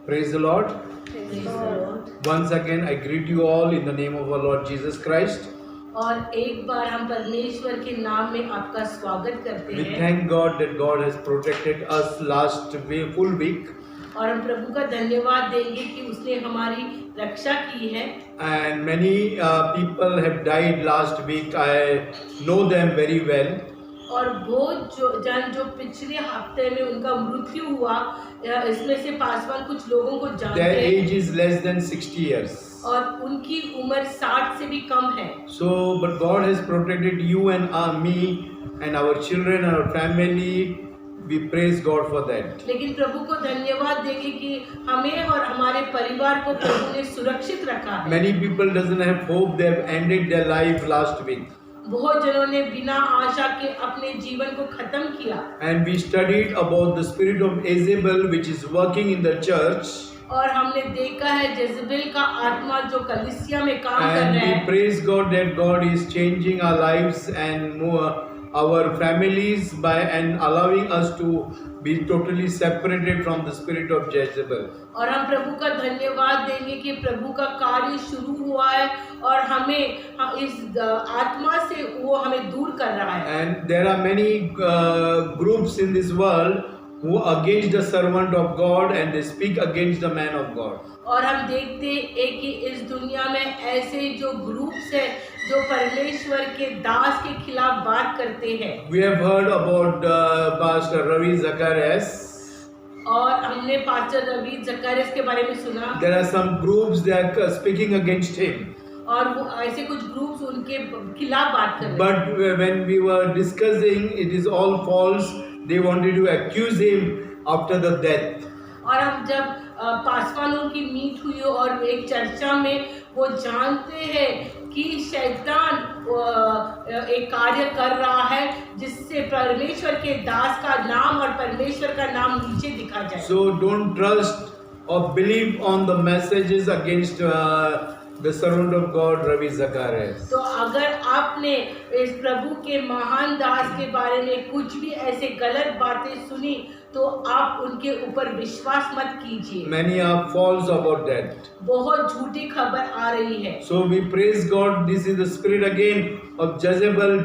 Praise the Lord. Once again, I greet you all in the name of our Lord Jesus Christ. और एक बार हम परमेश्वर के नाम में आपका स्वागत करते We हैं thank God that God has protected us last full week, और हम प्रभु का धन्यवाद देंगे कि उसने हमारी रक्षा की है। and many people have died last week. I know them very well. और बहुत जन जो पिछले हफ्ते में उनका मृत्यु हुआ, इसमें से पासवान कुछ लोगों को जानते Their हैं age is less than 60 years. और उनकी उम्र 60 से भी कम है। So, but God has protected you and me and our children and our family. We praise God for that. लेकिन प्रभु को धन्यवाद देंगे कि हमें और हमारे परिवार को प्रभु ने सुरक्षित रखा है। Many people doesn't have hope. They have ended their life last week. बहुत जनों ने बिना आशा के अपने जीवन को खत्म किया। And we studied about the spirit of Jezebel, which is working in the church. और हमने देखा है जेज़ेबेल का आत्मा जो कलीसिया में काम कर And रहा we है। praise God that God is changing our lives and our families by and allowing us to be totally separated from the spirit of Jezebel. और हम प्रभु का धन्यवाद देंगे कि प्रभु का कार्य शुरू हुआ है और हमें इस आत्मा से वो हमें दूर कर रहा है। And there are many groups in this world who are against the servant of God and they speak against the man of God. और हम देखते हैं कि इस दुनिया में ऐसे जो ग्रुप्स है जो परमेश्वर के दास के खिलाफ बात करते हैं। We have heard about Pastor Ravi Zacharias. और हमने पास्टर रवि जकारियास के बारे में सुना। There are some groups that are speaking against him. और वो ऐसे कुछ ग्रुप्स उनके खिलाफ बात कर रहे हैं। But when we were discussing, it is all false. They wanted to accuse him after the death. और हम जब पासवानों की मीट हुई और एक चर्चा में वो जानते हैं कि शैतान एक कार्य कर रहा है जिससे परमेश्वर के दास का नाम और परमेश्वर का नाम नीचे दिखा जाए। So don't trust or believe on the messages against the servant of God Ravi Zacharias. तो अगर आपने इस प्रभु के महान दास के बारे में कुछ भी ऐसे गलत बातें सुनी तो आप उनके ऊपर विश्वास मत कीजिए। Many are false about that. बहुत झूठी खबर आ रही है। So we praise God. This is the spirit again of Jezebel,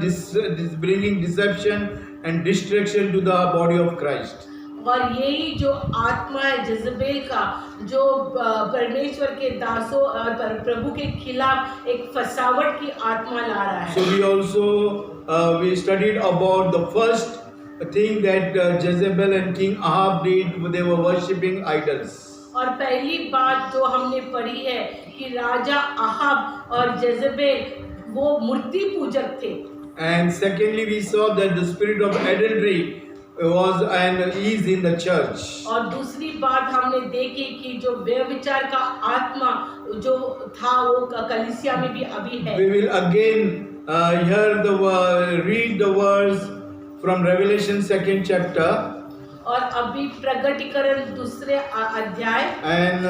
bringing deception and distraction to the body of Christ. और यही जो आत्मा है जेज़ेबेल का जो परमेश्वर के दासों और प्रभु के खिलाफ एक फसावट की आत्मा ला रहा है। So we also we studied about the first thing that Jezebel and King Ahab did. They were worshipping idols. और पहली बात जो हमने पढ़ी है कि राजा अहाब और जेज़ेबेल वो मूर्ति पूजक थे। And secondly, we saw that the spirit of adultery was and is in the church. और दूसरी बात हमने देखी कि जो व्यभिचार का आत्मा जो था वो कलीसिया में भी अभी है। We will again read the verse from Revelation 2nd chapter. और अभी प्रकटीकरण दूसरे अध्याय। And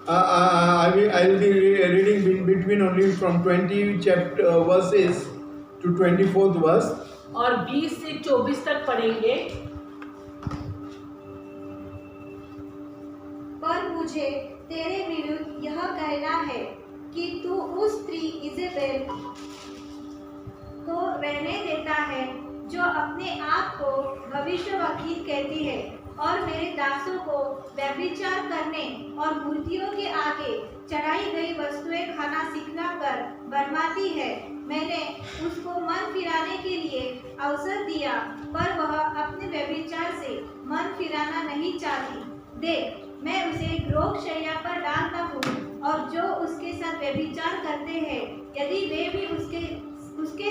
I will be reading in between only from 20 chapter verses to 24th verse. और 20 से 24 तक पढ़ेंगे। पर मुझे तेरे विरुद्ध यह कहना है कि तू उस स्त्री इजेबेल को रहने देता है जो अपने आप को भविष्यवक्ता कहती है और मेरे दासों को व्यभिचार करने और मूर्तियों के आगे चढ़ाई गई वस्तुएं खाना सिखला कर बरमाती है। मैंने उसको मन फिराने के लिए अवसर दिया पर वह अपने व्यभिचार से मन फिराना नहीं चाहती। देख, मैं उसे रोगशैया पर डालता हूँ और जो उसके साथ व्यभिचार करते हैं यदि वे भी उसके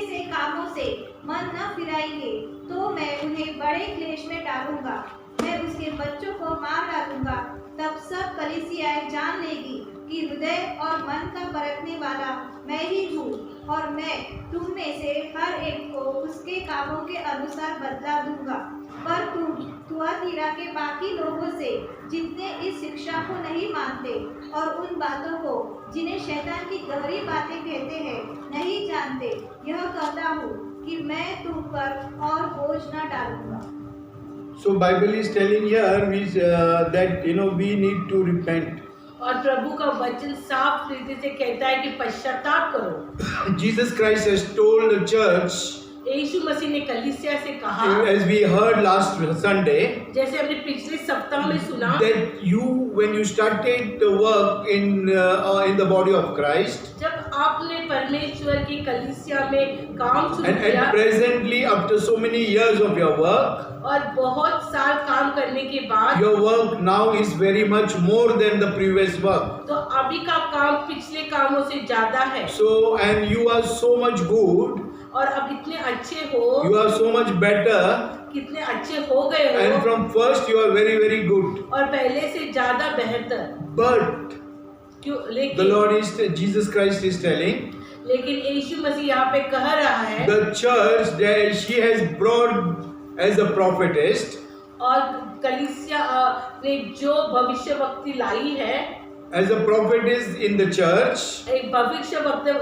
से कामों से मन न फिराएंगे तो मैं उन्हें बड़े क्लेश में डालूंगा। मैं उसके बच्चों को मार डालूंगा। तब सब कलीसियाएं जान लेगी कि हृदय और मन का परखने वाला मैं ही हूँ और मैं तुम में से हर एक को उसके कामों के अनुसार बदला दूंगा। पर तुम तुआतीरा के बाकी लोगों से जितने इस शिक्षा को नहीं मानते और उन बातों को जिन्हें शैतान की गहरी बातें कहते हैं नहीं जानते, यह कहता हूँ कि मैं तुम पर और बोझ न डालूंगा। So Bible is telling here that we need to repent. और प्रभु का वचन साफ रीति से कहता है कि पश्चाताप करो। Jesus Christ has told the church, यीशु मसीह ने कलीसिया से कहा, as we heard last Sunday, जैसे हमने पिछले सप्ताह में सुना, that when you started the work in the body of Christ, जब आपने परमेश्वर की कलीसिया में काम शुरू and किया presently after so many years of your work, और बहुत साल काम करने के बाद your work now is very much more than the previous work. तो अभी का काम पिछले कामों से ज्यादा है। So, and you are so much good, और अब इतने अच्छे हो, you are so much better, कितने अच्छे हो गए and हो, from first you are very, very good. और पहले से ज्यादा बेहतर। But क्यों? the Lord Jesus Christ is telling, लेकिन यीशु मसीह यहाँ पे कह रहा है, the church that she has brought as a prophetess, और कलीसिया ने जो भविष्यवक्ति लाई है, as a prophetess in the church, एक भविष्यवक्ति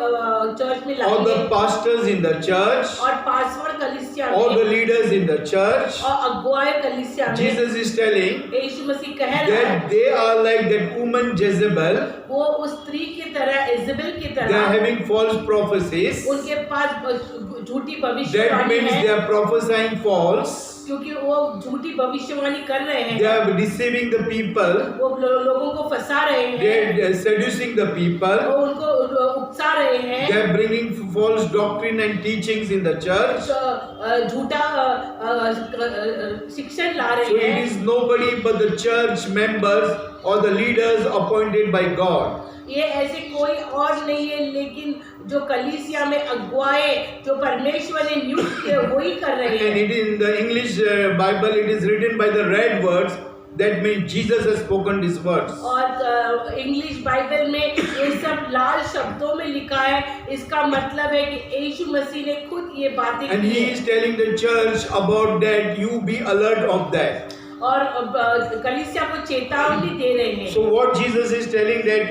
चर्च में or लाई the है, pastors in the church, और पासवान कलीसिया or the में, leaders in the church, और अगुवाई कलीसिया में, Jesus is telling यीशु मसीह कह रहा है, that they are like that woman Jezebel. वो उस स्त्री की तरह, इजेबेल की They are तरह, having false prophecies. उनके पास झूठी That भविष्यवाणी means they है, are prophesying false. क्योंकि वो झूठी भविष्यवाणी कर रहे They हैं, are deceiving the people. वो लोगों को फंसा रहे हैं, They are seducing the people. वो उनको उकसा रहे हैं, They are bringing false doctrine and teachings in the church. झूठा शिक्षण ला So रहे it हैं। is nobody but the church members or the leaders appointed by God. ये ऐसे कोई और नहीं है, लेकिन जो कलीसिया में अगुवाए जो परमेश्वर ने नियुक्त किए वही कर रहे And हैं। it is in the English Bible, it is written by the red words. That means Jesus has spoken these words. और इंग्लिश बाइबल में ये सब लाल शब्दों में लिखा है, इसका मतलब है कि यीशु मसीह ने खुद ये बातें And की he हैं। is telling the church about that. You be alert of that. और कलीसिया को चेतावनी दे रहे हैं। So what Jesus is telling that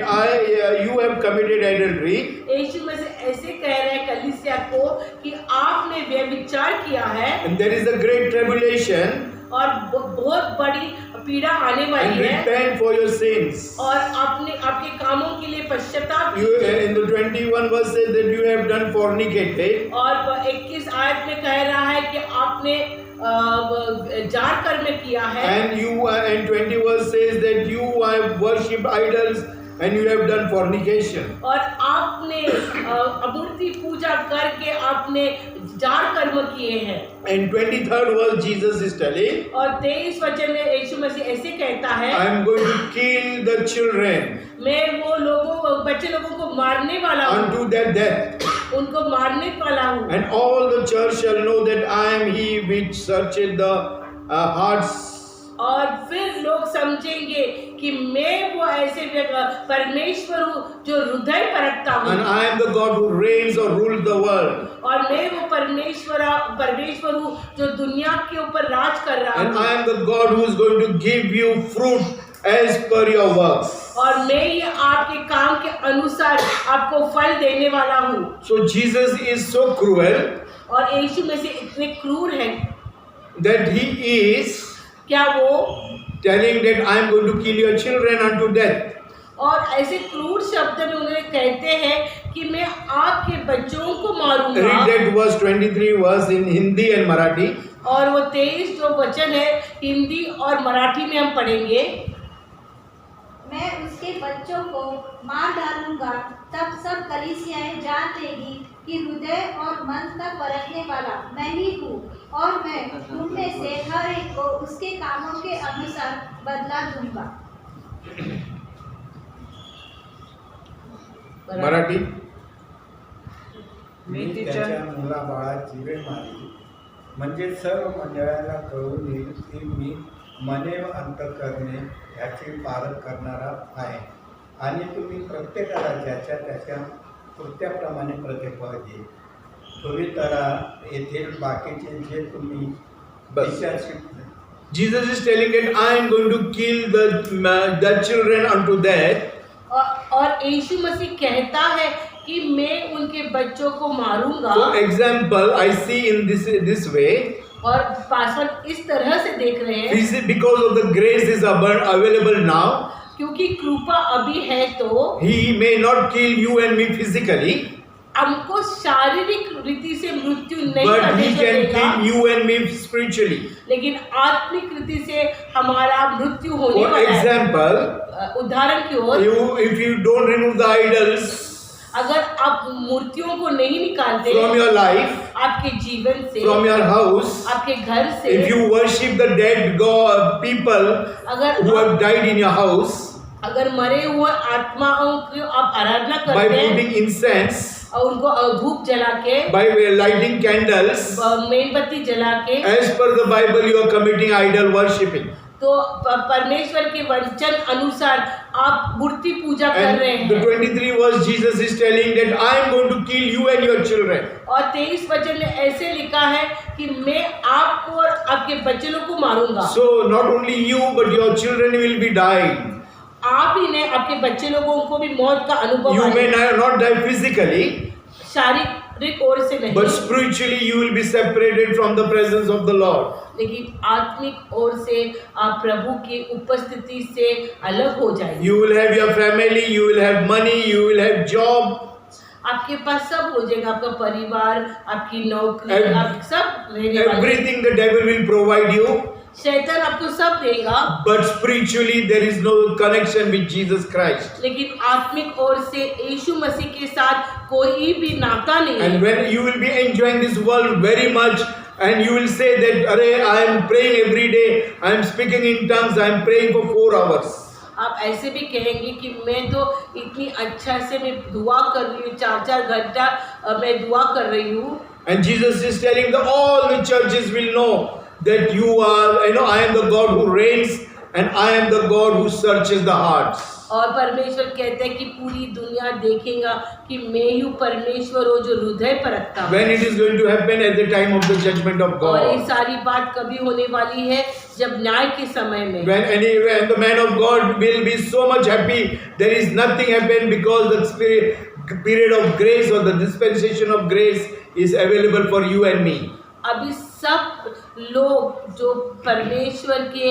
you have committed adultery. यीशु मसीह ऐसे कह रहे हैं कलीसिया को कि आपने व्यभिचार किया है, And there is a great tribulation. और बहुत बड़ी पीड़ा आने And वाली है, repent for your sins. और आपके कामों के लिए पश्चाताप You कीजिए। in the 21 verse says that you have done fornicated. और 21 आयत में कह रहा है कि आपने जार कर्म किया है, And you and 20 verse says that you have worshipped idols and you have done fornication. और आपने मूर्ति पूजा करके आपने जार कर्म किए हैं। And 23rd verse Jesus is telling, और 23 वचन में यीशु मसीह ऐसे कहता है, I am going to kill the children मैं वो बच्चे लोगों को मारने वाला हूँ, unto their death. उनको मारने वाला हूँ, And all the church shall know that I am he which searcheth the hearts. और फिर लोग समझेंगे कि मैं वो ऐसे परमेश्वर हूँ जो हृदय परखता And हूँ, I am the God who reigns or rules the world. और मैं वो परमेश्वर हूँ जो दुनिया के ऊपर राज कर रहा And हूँ, I am the God who is going to give you fruit as per your works. और मैं ये आपके काम के अनुसार आपको फल देने वाला हूँ। So Jesus is so cruel और यीशु में से इतने क्रूर हैं, that he is क्या वो telling that I am going to kill your children unto death. और ऐसे क्रूर शब्द में उन्हें कहते हैं कि मैं आपके बच्चों को मारूंगा। Read that verse 23 verse in Hindi and Marathi. और वो 23 जो वचन है हिंदी और मराठी में हम पढ़ेंगे। मैं उसके बच्चों को मार डालूंगा, तब सब कलीसियाएं जान लेगी कि हृदय और मन का परखने वाला मैं ही हूँ, और मैं उनमें से हर एक को उसके कामों के अनुसार बदला दूंगा। Marathi. मी त्याच्या मुलाबाळाची वेळ मारली, म्हणजे सर्व मंडळाला कळून येईल की मी मने व अंतःकरणे ह्याची पालक करणारा आहे, आणि तुम्ही प्रत्येकाला ज्याच्या त्याच्या कृत्याप्रमाणे प्रतिफळ देईल. तुम्ही तरा येथील बाकीचे जे तुम्ही विचारशील. Jesus is telling that I am going to kill the children unto death. और यीशु मसीह कहता है कि मैं उनके बच्चों को मारूंगा। For example, I see in this way. और पासवान इस तरह से देख रहे हैं Because of the grace is available now, क्योंकि कृपा अभी है तो he may not kill you and me physically, हमको शारीरिक रीति से मृत्यु नहीं but करने he को can देगा, kill you and me spiritually. लेकिन आत्मिक रीति से हमारा मृत्यु होने For वाला है। example, उदाहरण की ओर, if you don't remove the idols अगर आप मूर्तियों को नहीं निकालते from your life, आपके जीवन से, from your house, आपके घर से, if you worship the dead people अगर who have died in your house अगर मरे हुए आत्माओं की आप आराधना by करते हैं putting incense, और उनको धूप जला के, by lighting candles, मेणबत्ती जला के, as per the Bible you are committing idol worshipping. तो परमेश्वर के वचन अनुसार आप मूर्ति पूजा कर रहे And the हैं। 23 verse Jesus is telling that I am going to kill you and your children. और 23 वचन में ऐसे लिखा है कि मैं आपको और आपके बच्चों को मारूंगा। So not only you but your children will be dying. आप ही ने आपके बच्चे लोगों को भी मौत का अनुभव You may आएगा। not die physically, शारीरिक ओर से नहीं, but spiritually you will be separated from the presence of the Lord. लेकिन आत्मिक ओर से आप प्रभु की उपस्थिति से अलग हो जाएंगे। You will have your family, you will have money, you will have job. आपके पास सब हो जाएगा, आपका परिवार, आपकी नौकरी, Ev- आप सब रहने वाले। Everything the devil will provide you, शैतान आपको सब देगा, but spiritually there is no connection with Jesus Christ. लेकिन आत्मिक ओर से यीशु मसीह के साथ कोई भी नाता नहीं है। And when you will be enjoying this world very much, and you will say that, "Arey, I am praying every day. I am speaking in tongues. I am praying for 4 hours." आप ऐसे भी कहेंगे कि मैं तो इतनी अच्छा से मैं दुआ कर रही हूँ, 4-4 घंटा मैं दुआ कर रही हूँ। And Jesus is telling that all the churches will know that I am the God who reigns, and I am the God who searches the hearts. और परमेश्वर कहते हैं कि पूरी दुनिया देखेगा कि मैं ही परमेश्वर हूँ जो हृदय परखता हूँ। When it is going to happen at the time of the judgment of और ये God. सारी बात कभी होने वाली है जब न्याय के समय में। When the man of God will be so much happy, there is nothing happened because the period of grace or the dispensation of grace is available for you and me. अभी सब लोग जो परमेश्वर के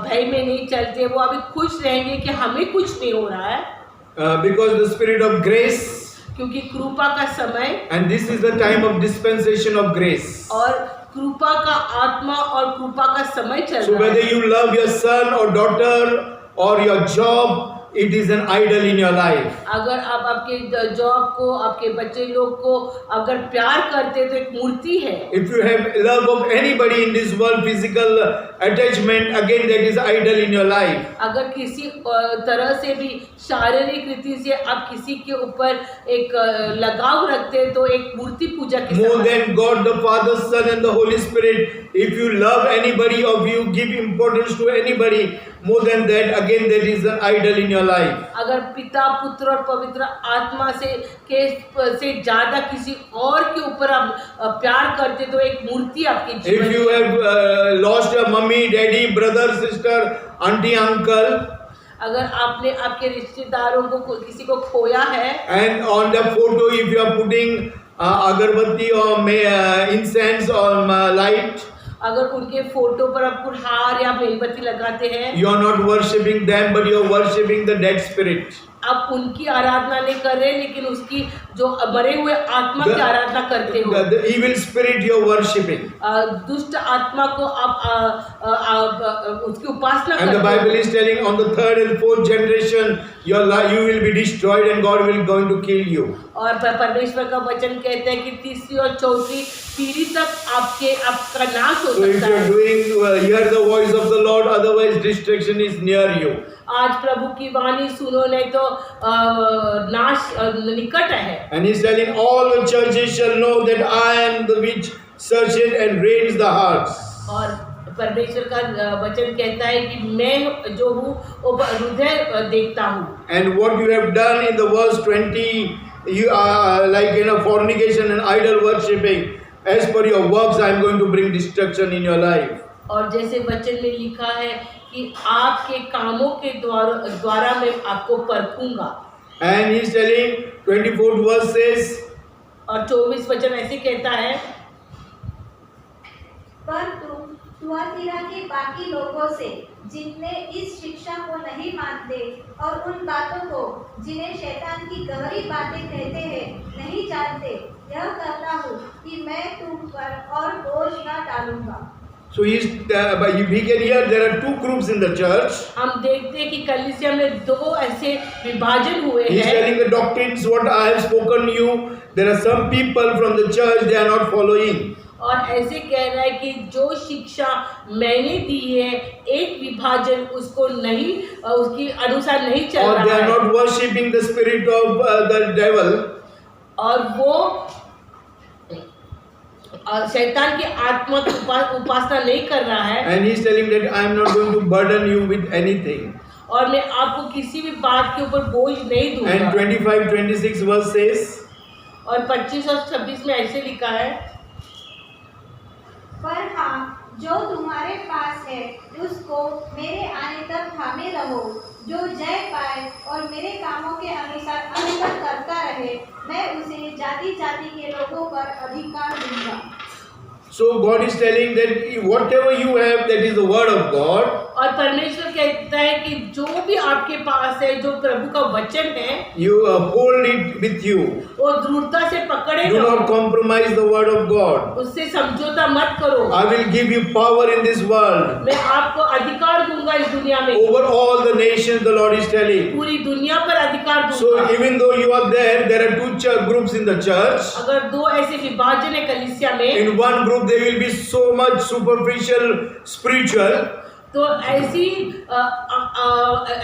भय में नहीं चलते वो अभी खुश रहेंगे कि हमें कुछ नहीं हो रहा है, Because the spirit of grace, क्योंकि कृपा का समय and this is the time of dispensation of grace. और कृपा का आत्मा और कृपा का समय चल So रहा whether है। you love your son or daughter or your job, it is an idol in your life. अगर आप आपके जॉब को, आपके बच्चे लोग को अगर प्यार करते तो एक मूर्ति है। If you have love of anybody in this world, physical attachment, again that is idol in your life. अगर किसी तरह से भी शारीरिक रीति से आप किसी के ऊपर एक लगाव रखते हैं तो एक मूर्ति पूजा के More समान है। than God the Father, Son and the Holy Spirit, if you love anybody or you give importance to anybody, more than that, again that is an idol in your life. अगर पिता, पुत्र और पवित्र आत्मा से ज्यादा किसी और के ऊपर आप प्यार करते तो एक मूर्ति आपके जीवन If you में। have lost your mummy, daddy, brother, sister, auntie, uncle, अगर आपने आपके रिश्तेदारों को किसी को खोया है and on the photo if you are putting agarbatti or incense or light, अगर उनके फोटो पर आप हार या मेणबत्ती लगाते हैं, you are not worshipping them but you are worshipping the dead spirit. आप उनकी आराधना नहीं कर रहे लेकिन उसकी जो मरे हुए आत्मा की आराधना करते हो। The evil spirit you are worshipping. दुष्ट आत्मा को आप उसकी उपासना And the करते Bible हो। is telling on the 3rd and 4th generation you will be destroyed and God will going to kill you. और परमेश्वर का वचन कहता है कि तीसरी और चौथी पीढ़ी तक आपका नाश हो So if सकता you are है। doing hear the voice of the Lord, otherwise destruction is near you. आज प्रभु की वाणी सुनो नहीं तो नाश निकट है। And he's telling all the churches shall know that I am the which searcheth and reigns the hearts. और परमेश्वर का वचन कहता है कि मैं जो हूँ वो हृदय देखता हूँ। And what you have done in the verse 20, you are like fornication and idol worshipping. As per your works, I am going to bring destruction in your life. और जैसे वचन में लिखा है कि आपके कामों के द्वारा मैं आपको परखूंगा। And he's telling 24th verse says, और 24 वचन ऐसे कहता है, पर तुम तुआतीरा के बाकी लोगों से जिनने इस शिक्षा को नहीं मानते और उन बातों को जिन्हें शैतान की गहरी बातें कहते हैं नहीं जानते, यह कहता हूँ कि मैं तुम पर और बोझ न डालूंगा। So we can hear there are two groups in the church. हम देखते हैं कि कलीसिया में दो ऐसे विभाजन हुए He is हैं। telling the doctrines what I have spoken you. There are some people from the church they are not following. और ऐसे कह रहा है कि जो शिक्षा मैंने दी है, एक विभाजन उसको नहीं, उसकी अनुसार नहीं चल Or they रहा are है not worshipping the spirit of the devil. और वो शैतान की आत्मा की उपासना नहीं कर रहा है। And he is telling that I am not going to burden you with anything. और मैं आपको किसी भी बात के ऊपर बोझ नहीं दूंगा। And 25-26 verse says, और 25 और 26 में ऐसे लिखा है, पर हाँ, जो तुम्हारे पास है उसको मेरे आने तक थामे रहो। जो जय पाए और मेरे कामों के अनुसार अनुगत करता रहे, मैं उसे जाति जाति के लोगों पर अधिकार दूंगा। so God is telling that whatever you have, that is the word of God. और परमेश्वर कहता है कि जो भी आपके पास है, जो प्रभु का वचन है, You hold it with you. वो दृढ़ता से पकड़े Do रहो, not compromise the word of God. उससे समझौता मत करो। I will give you power in this world. मैं आपको अधिकार दूंगा इस दुनिया में, Over all the nations, the Lord is telling. पूरी दुनिया पर अधिकार So दूंगा। even though you are there are two groups in the church. अगर दो ऐसे विभाजन है कलीसिया में, In one group there will be so much superficial spiritual. तो ऐसी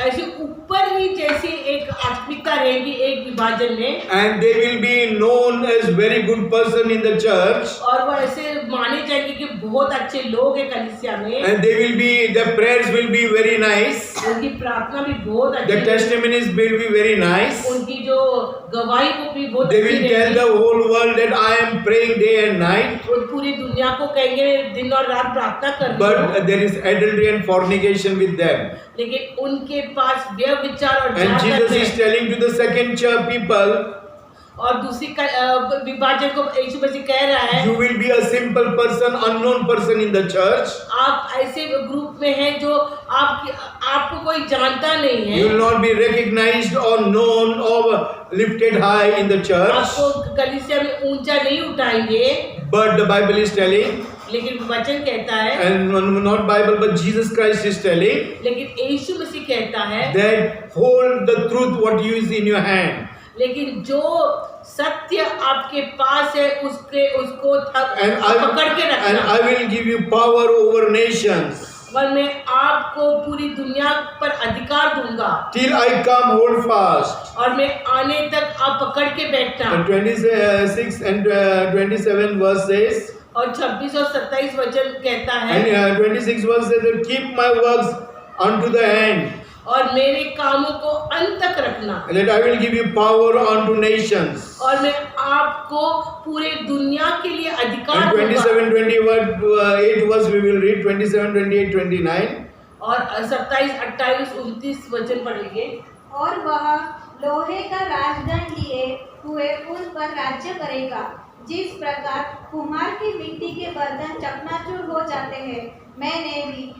ऐसे ऊपर ही जैसे एक आत्मिकता रहेगी एक विभाजन में, And they will be known as very good person in the church. और वो ऐसे माने जाएंगे कि बहुत अच्छे लोग हैं कलीसिया में, And they will be, their prayers will be very nice. उनकी प्रार्थना भी बहुत अच्छी The है, testimonies will be very nice. उनकी जो गवाही को भी बहुत They अच्छी will tell the रहेगी। whole world that I am praying day and night. वो पूरी दुनिया को कहेंगे दिन और रात प्रार्थना कर रही But हूँ, there is adultery and fornication with them. लेकिन उनके पास व्यभिचार और And जात Jesus है। is telling to the second church people, और दूसरी विभाजन को यीशु मसीह कह रहा है, you will be a simple person, unknown person in the church. आप ऐसे ग्रुप में हैं जो आपको कोई जानता नहीं है, You will not be recognized or known or lifted high in the church. आपको कलीसिया में ऊंचा नहीं उठाएंगे, But the Bible is telling, लेकिन वचन कहता है, and not Bible but Jesus Christ is telling, लेकिन यीशु मसीह कहता है, that hold the truth what you is in your hand. लेकिन जो सत्य आपके पास है उसको And पकड़ के and रखना, I will give you power over nations. और मैं आपको पूरी दुनिया पर अधिकार दूंगा, Till I come, hold fast. और मैं आने तक आप पकड़ के बैठना। And 26 and 27 verse says, और 26 और 27 वचन कहता है, and 26 verse says that keep my works unto the end, और मेरे कामों को अंत तक रखना, and that I will give you power unto nations. और मैं आपको पूरे दुनिया के लिए अधिकार And दूंगा। 27, 28 verse we will read, 27, 28, 29. और 27, 28, 29 वचन पढ़ेंगे। और वह लोहे का राजदंड लिए हुए उन पर राज्य करेगा, जिस प्रकार कुम्हार की मिट्टी के बर्तन चकनाचूर हो जाते हैं, मैंने भी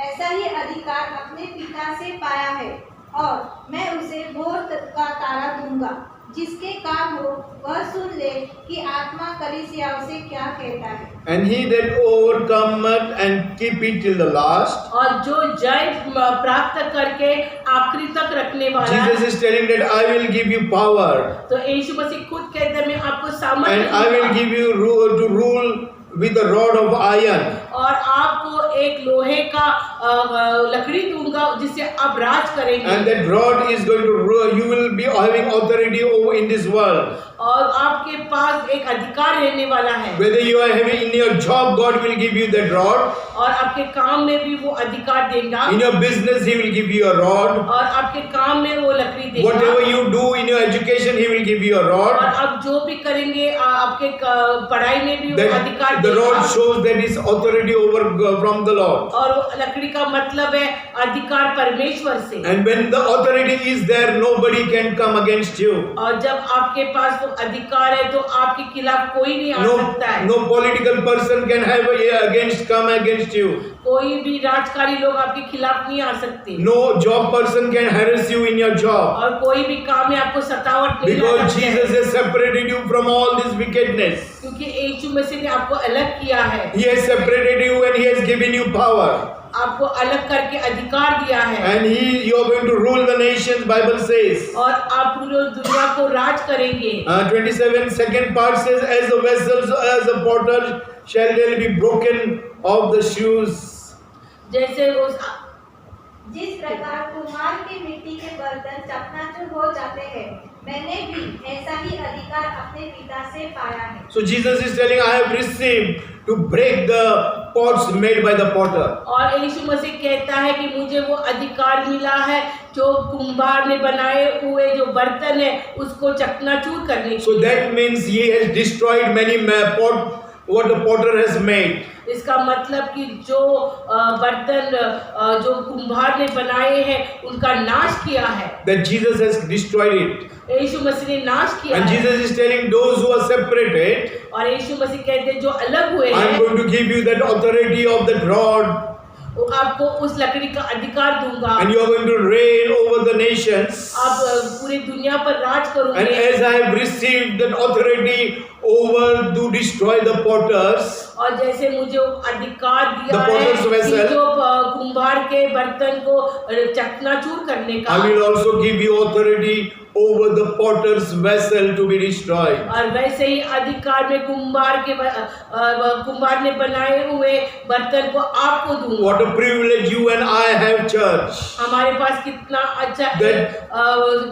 ऐसा ही अधिकार अपने पिता से पाया है, और मैं उसे भोर का तारा दूंगा। जिसके काम हो वह सुन ले कि आत्मा कलीसियाओं से क्या कहता है। And he that overcometh and keep it till the last. और जो जय प्राप्त करके आखिरी तक रखने वाला है, Jesus is telling that I will give you power, तो यीशु मसीह खुद कहते हैं मैं आपको and सामर्थ्य I will दूंगा, give you to rule with the rod of iron. और आपको एक लोहे का लकड़ी दूंगा जिससे आप राज करेंगे, And that rod is going to rule. You will be having authority over in this world. और आपके पास एक अधिकार रहने वाला है, Whether you are having in your job, God will give you that rod. और आपके काम में भी वो अधिकार देगा, In your business, He will give you a rod. और आपके काम में वो लकड़ी देगा, Whatever you do in your education, He will give you a और rod. आप जो भी करेंगे आपके पढ़ाई में भी वो That अधिकार the देगा, rod shows that is authority over from the Lord. और वो लकड़ी का मतलब है अधिकार परमेश्वर से। And when the authority is there, nobody can come against you. और जब आपके पास वो जब अधिकार है तो आपके खिलाफ कोई नहीं आ सकता है। No political person can have come against you. कोई भी राजकारी लोग आपके खिलाफ नहीं आ सकते। No job person can harass you in your job. और कोई भी काम में आपको सतावट नहीं ला Because सकता है। Jesus has separated you from all this wickedness. क्योंकि यीशु मसीह ने आपको अलग किया है, He has separated you and He has given you power. आपको अलग करके अधिकार दिया है, And you are going to rule the nations, Bible says. और आप पूरी दुनिया को राज करेंगे। 27 second part says, as the vessels, as the potter shall they be broken of the shoes. जैसे उस जिस प्रकार कुम्हार के मिट्टी के बर्तन चकनाचूर हो जाते हैं, मैंने भी ऐसा ही अधिकार अपने पिता से पाया है। So Jesus is telling, I have received to break the pots made by the potter. और यीशु मसीह कहता है कि मुझे वो अधिकार मिला है जो कुम्हार ने बनाए हुए जो बर्तन है उसको चकनाचूर करने So की। that means He has destroyed many what the potter has made. इसका मतलब कि जो बर्तन जो कुम्हार ने बनाए हैं उनका नाश किया है। That Jesus has destroyed it. यीशु मसीह ने नाश किया And है। Jesus is telling those who are separated, और यीशु मसीह कहते हैं जो अलग हुए I am हैं, going to give you that authority of that rod, वो आपको उस लकड़ी का अधिकार दूंगा। and you are going to reign over the nations. आप पूरी दुनिया पर राज And करोगे। as I have received that authority over to destroy the potters, और जैसे मुझे अधिकार दिया The है potter's कि vessel, जो कुम्हार के बर्तन को चकनाचूर करने का, I will also give you authority over the potter's vessel to be destroyed. और वैसे ही अधिकार में कुम्हार ने बनाए हुए बर्तन को आपको दूंगा। What a privilege you and I have, church, हमारे पास कितना अच्छा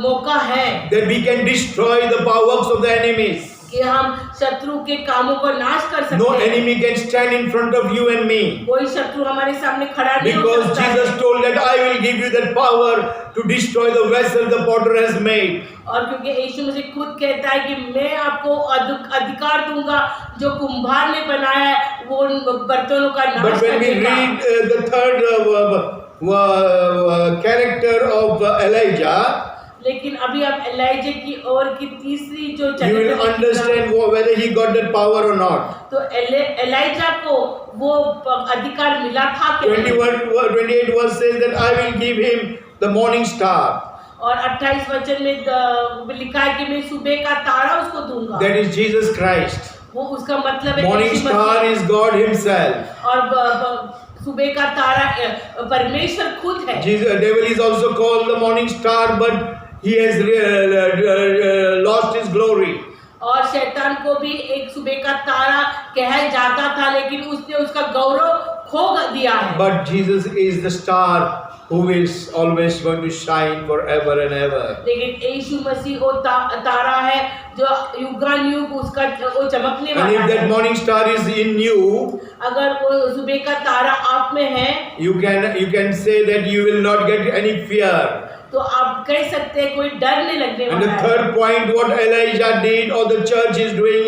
मौका है that we can destroy the works of the enemies. कि हम शत्रु के कामों को नाश कर सकते No हैं। enemy can stand in front of you and me. कोई शत्रु हमारे सामने खड़ा नहीं हो Because सकता है। Jesus told that I will give you that power to destroy the vessel the potter has made. और क्योंकि यीशु मसीह खुद कहता है कि मैं आपको अधिकार दूंगा जो कुम्हार ने बनाया है वो बर्तनों का नाश But when we करने का। read the third character of Elijah, लेकिन अभी आप एलाइजा की और की तीसरी जो you will understand whether he got that power or not. तो एलाइजा को वो अधिकार मिला था कि नहीं? 28 verse says that I will give him the morning star. और 28 वचन में लिखा है कि मैं सुबह का तारा उसको दूंगा। That is Jesus Christ. वो उसका मतलब है Morning Yeshu star Masih. is God Himself. और सुबह का तारा परमेश्वर खुद है। Devil is also called the morning star, but he has lost his glory. और शैतान को भी एक सुबह का तारा कहा जाता था लेकिन उसने उसका गौरव खो दिया है। But Jesus is the star who is always going to shine forever and ever. लेकिन यीशु मसीह वो तारा है जो युगानुयुग उसका वो चमकने And वाला if that है। morning star is in you, अगर वो सुबह का तारा आप में है you can say that you will not get any fear. तो आप कह सकते हैं कोई डर नहीं लगने And the वाला है। third point, what Elijah did or the church is doing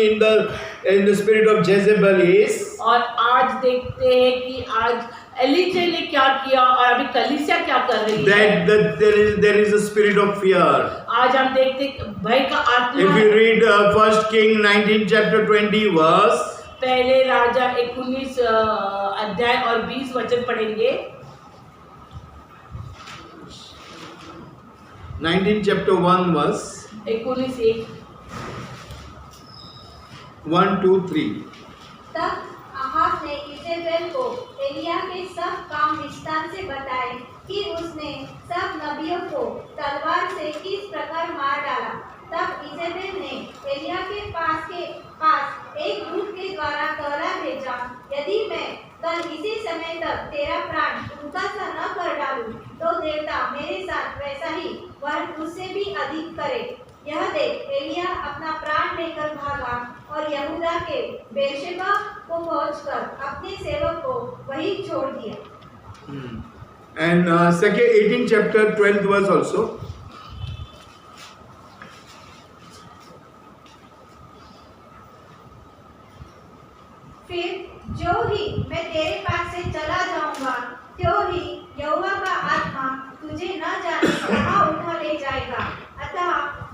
in the spirit of Jezebel is, और आज देखते हैं कि आज एलीजा ने क्या किया और अभी कलीसिया क्या कर रही है। that there is a spirit of fear. आज हम देखते हैं भय का आत्मा If है। you read 1 King 19 chapter 20 verse, पहले राजा 19 अध्याय और 20 वचन पढ़ेंगे। 19 chapter 1 verse 19:1 1, 2, 3. तब अहाब ने इजेबेल को एलिया के सब काम विस्तार से बताए कि उसने सब नबियों को तलवार से किस प्रकार मार डाला। तब इजेबेल ने एलिया के पास एक दूत के द्वारा कहला भेजा, यदि मैं कल इसी समय तक तेरा प्राण उनका सा न कर डालूं, तो देवता मेरे साथ वैसा ही वह तुझसे भी अधिक करे। यह देख एलिया अपना प्राण लेकर भागा और यहूदा के बेरशेबा को पहुंचकर अपने सेवक को वहीं छोड़ दिया। And 18 chapter 12th verse also. फिर जो ही मैं तेरे पास से चला जाऊंगा, त्यों ही यहोवा का आत्मा तुझे न जाने कहाँ उठा ले जाएगा। अतः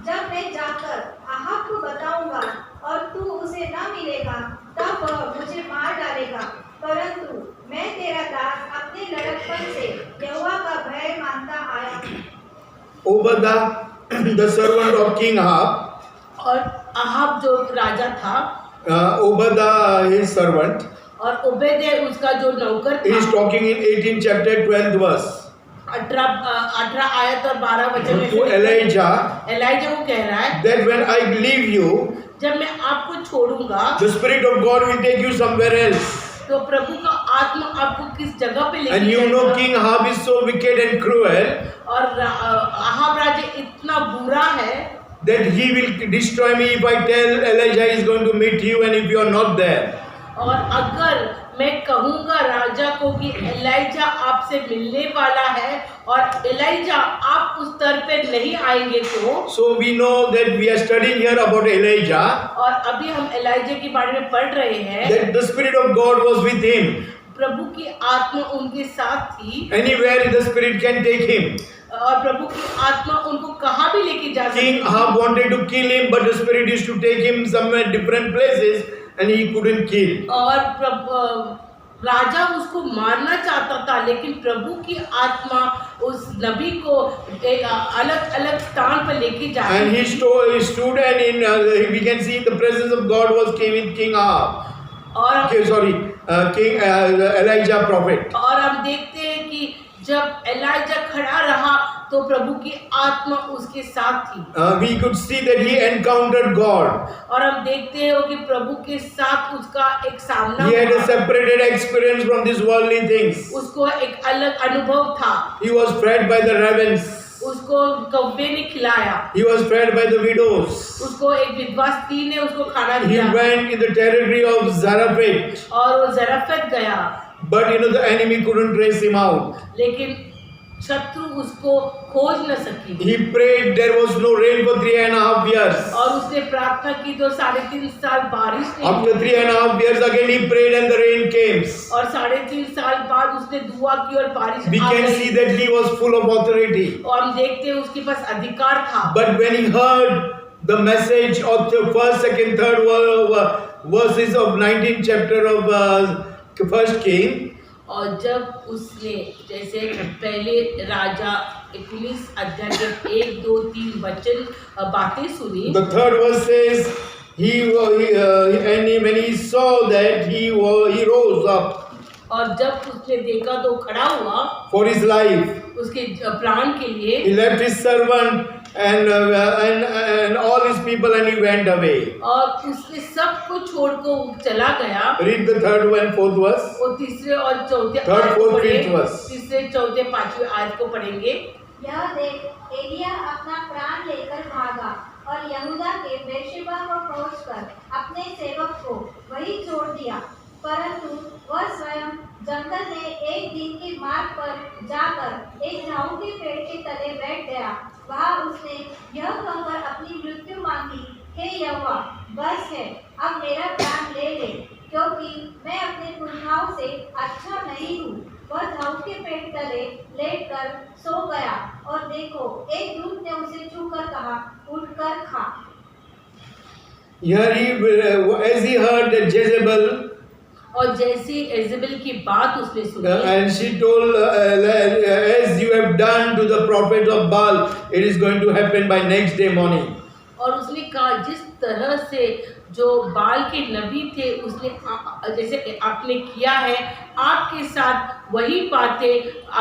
जब मैं जाकर अहाब को बताऊंगा न मिलेगा तब वह मुझे मार डालेगा, परंतु मैं तेरा दास अपने लड़कपन से यहोवा का भय मानता आया हूँ। Obadiah, the servant of King Ahab, और अहाब जो राजा था, Obadiah, his servant, और ओबेदे उसका जो नौकर he is था, talking in 18 chapter 12th verse 18 आयत और 12 वचन में to Elijah एलाइजा को कह रहा है, that when I leave you, जब मैं आपको छोड़ूंगा the Spirit of God will take you somewhere else. तो प्रभु का आत्मा आपको किस जगह पे लेके And you know जाएगा। King Ahab is so wicked and cruel और अहाब राजा इतना बुरा है that he will destroy me if I tell Elijah is going to meet you and if you are not there. और अगर मैं कहूंगा राजा को कि एलाइजा आपसे मिलने वाला है और एलाइजा आप उस स्तर पे नहीं आएंगे तो, So we know that we are studying here about Elijah, और अभी हम एलाइजा के बारे में पढ़ रहे हैं, that the Spirit of God was with him. प्रभु की आत्मा उनके साथ थी Anywhere the Spirit can take him. और प्रभु की आत्मा उनको कहाँ भी लेके जा सकती King Ahab wanted to kill him, but the Spirit used to take him somewhere different places and he couldn't kill. और राजा उसको मारना चाहता था, लेकिन प्रभु की आत्मा उस नबी को अलग अलग स्थान पर लेके जा And he रही थी। stood and in we can see the presence of God was came with King Ahab. और Okay, sorry, King Elijah prophet. और हम देखते हैं कि जब एलाइजा खड़ा रहा तो प्रभु की आत्मा उसके साथ थी, We could see that he encountered God. और हम देखते हैं कि प्रभु के साथ उसका एक सामना He had a हुआ। separated experience from these worldly things. उसको एक अलग अनुभव था, He was fed by the ravens. उसको कौवे ने खिलाया, He was fed by the widows. उसको एक विधवा स्त्री ने उसको खाना He दिया, went in the territory of Zarephath. और वो जरफत गया, But the enemy couldn't trace him out. लेकिन शत्रु उसको खोज न सकी। He prayed, there was no rain for 3.5 years. और उसने प्रार्थना की तो 3.5 साल बारिश नहीं After हुई। 3.5 years again he prayed and the rain came. और 3.5 साल बाद उसने दुआ की और बारिश We आ can गई। see that he was full of authority. और हम देखते हैं उसके पास अधिकार था। But when he heard the message of the first, second, third verses of 19th chapter of First King, और जब उसने जैसे पहले राजा 19 अध्याय के 1, 2, 3 वचन बातें सुनी, the third verse says, when he saw that he rose up और जब उसने देखा तो खड़ा हुआ for his life. उसके प्राण के लिए, He left his servant and all his people and he went away. और उसने सब कुछ छोड़ को चला गया। Read the third and fourth verse. वो तीसरे और चौथे Third, आयत को fourth, पढ़े, fifth verse. तीसरे, चौथे, पांचवें आयत को पढ़ेंगे। यह देख एलिया अपना प्राण लेकर भागा और यहूदा के बेर्शेबा को पहुंचकर अपने सेवक को वहीं छोड़ दिया, परंतु वह स्वयं जंगल में एक दिन के मार्ग पर जाकर एक झाऊ के पेड़ के तले बैठ गया। वहाँ उसने यह कहकर अपनी मृत्यु मांगी, हे यहोवा, बस है, अब मेरा प्राण ले ले, क्योंकि मैं अपने पुरखाओं से अच्छा नहीं हूँ। वह झाऊ के पेड़ तले लेटकर सो गया, और देखो, एक दूत ने उसे छूकर कहा, उठकर खा। Here as he heard that Jezebel और जैसे इजेबेल की बात उसने सुनी, and she told, as you have done to the prophet of Baal, it is going to happen by next day morning. और उसने कहा जिस तरह से जो बाल के नबी थे उसने जैसे आपने किया है, आपके साथ वही बातें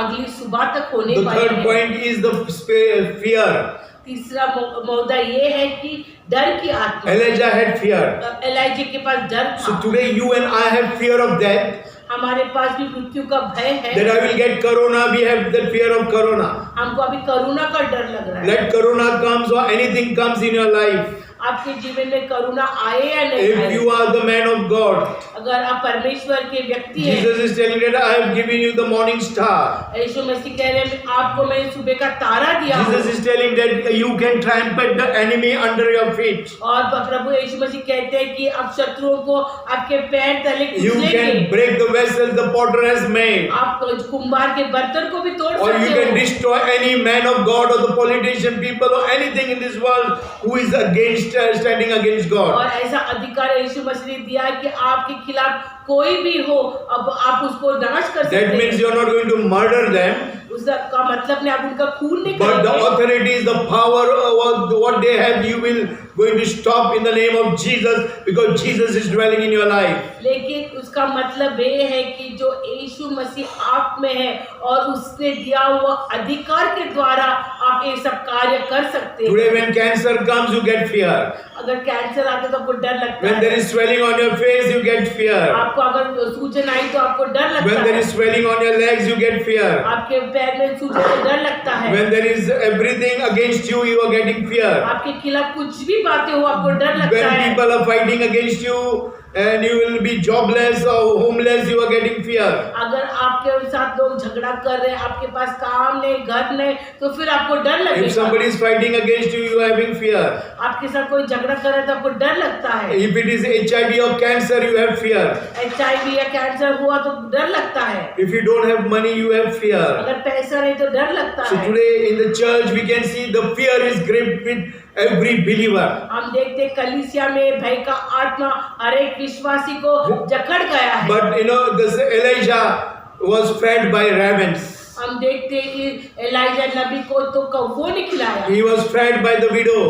अगली सुबह तक होने The वाली third है। point is the fear. तीसरा मौदा ये है कि डर की आत्मा। Elijah had fear. एलाइजा के पास डर So था। today you and I have fear of death. हमारे पास भी मृत्यु का भय है। That I will get corona. We have that fear of corona. हमको अभी कोरोना का डर लग रहा है। Let corona comes or anything comes in your life. आपके जीवन में कोरोना आए या नहीं If आए, you are the man of God, अगर आप परमेश्वर के व्यक्ति हैं, Jesus is telling that I have given you the morning star. यीशु मसीह कह रहे हैं आपको मैंने सुबह का तारा दिया हूँ। Jesus is telling that you can trample the enemy under your feet. और प्रभु यीशु मसीह कहते हैं कि आप शत्रुओं को आपके पैर तले You कुचलेंगे। can break the vessels the potter has made. आप कुंभार के बर्तन को भी तोड़ Or you सकते can हो, destroy any man of God or the politician people or anything in this world who is against standing against God. और ऐसा अधिकार यीशु मसीह ने दिया है कि आपके खिलाफ कोई भी हो, अब आप उसको नाश कर सकते That हैं। means you are not going to murder them, उसका मतलब नहीं आप उनका खून नहीं but the करेंगे, authorities, the power, what they have, you will going to stop in the name of Jesus, because Jesus is dwelling in your life. लेकिन उसका मतलब ये है कि जो यीशु मसीह आप में है और उसने दिया हुआ अधिकार के द्वारा आप ये सब कार्य कर सकते हैं। Today when cancer comes, you get fear. अगर कैंसर आते तो आपको डर लगता When there है, is swelling on your face, you get fear. आपको अगर सूजन आई तो आपको डर लगता When there है, is swelling on your legs, you get fear. आपके पैर में सूजन तो डर लगता है, When there is everything against you, you are getting fear. आपके खिलाफ कुछ भी बातें हो आपको डर लगता When है, people are fighting against you and you will be jobless or homeless, you are getting fear. अगर आपके साथ लोग झगड़ा कर रहे हैं, आपके पास काम नहीं, घर नहीं, तो फिर आपको डर If लगेगा। somebody is fighting against you, you are having fear. आपके साथ कोई झगड़ा कर रहा है तो आपको डर लगता है। If it is HIV or cancer, you have fear. HIV या कैंसर हुआ तो डर लगता है, If you don't have money, you have fear. अगर पैसा नहीं तो डर लगता So है। today in the church, we can see the fear is gripped with every believer. हम देखते हैं कलीसिया में भय का आत्मा हर एक विश्वासी को जकड़ गया है। But you know, this Elijah was fed by ravens. हम देखते हैं कि एलाइजा नबी को तो कौवों ने खिलाया, He was fed by the widow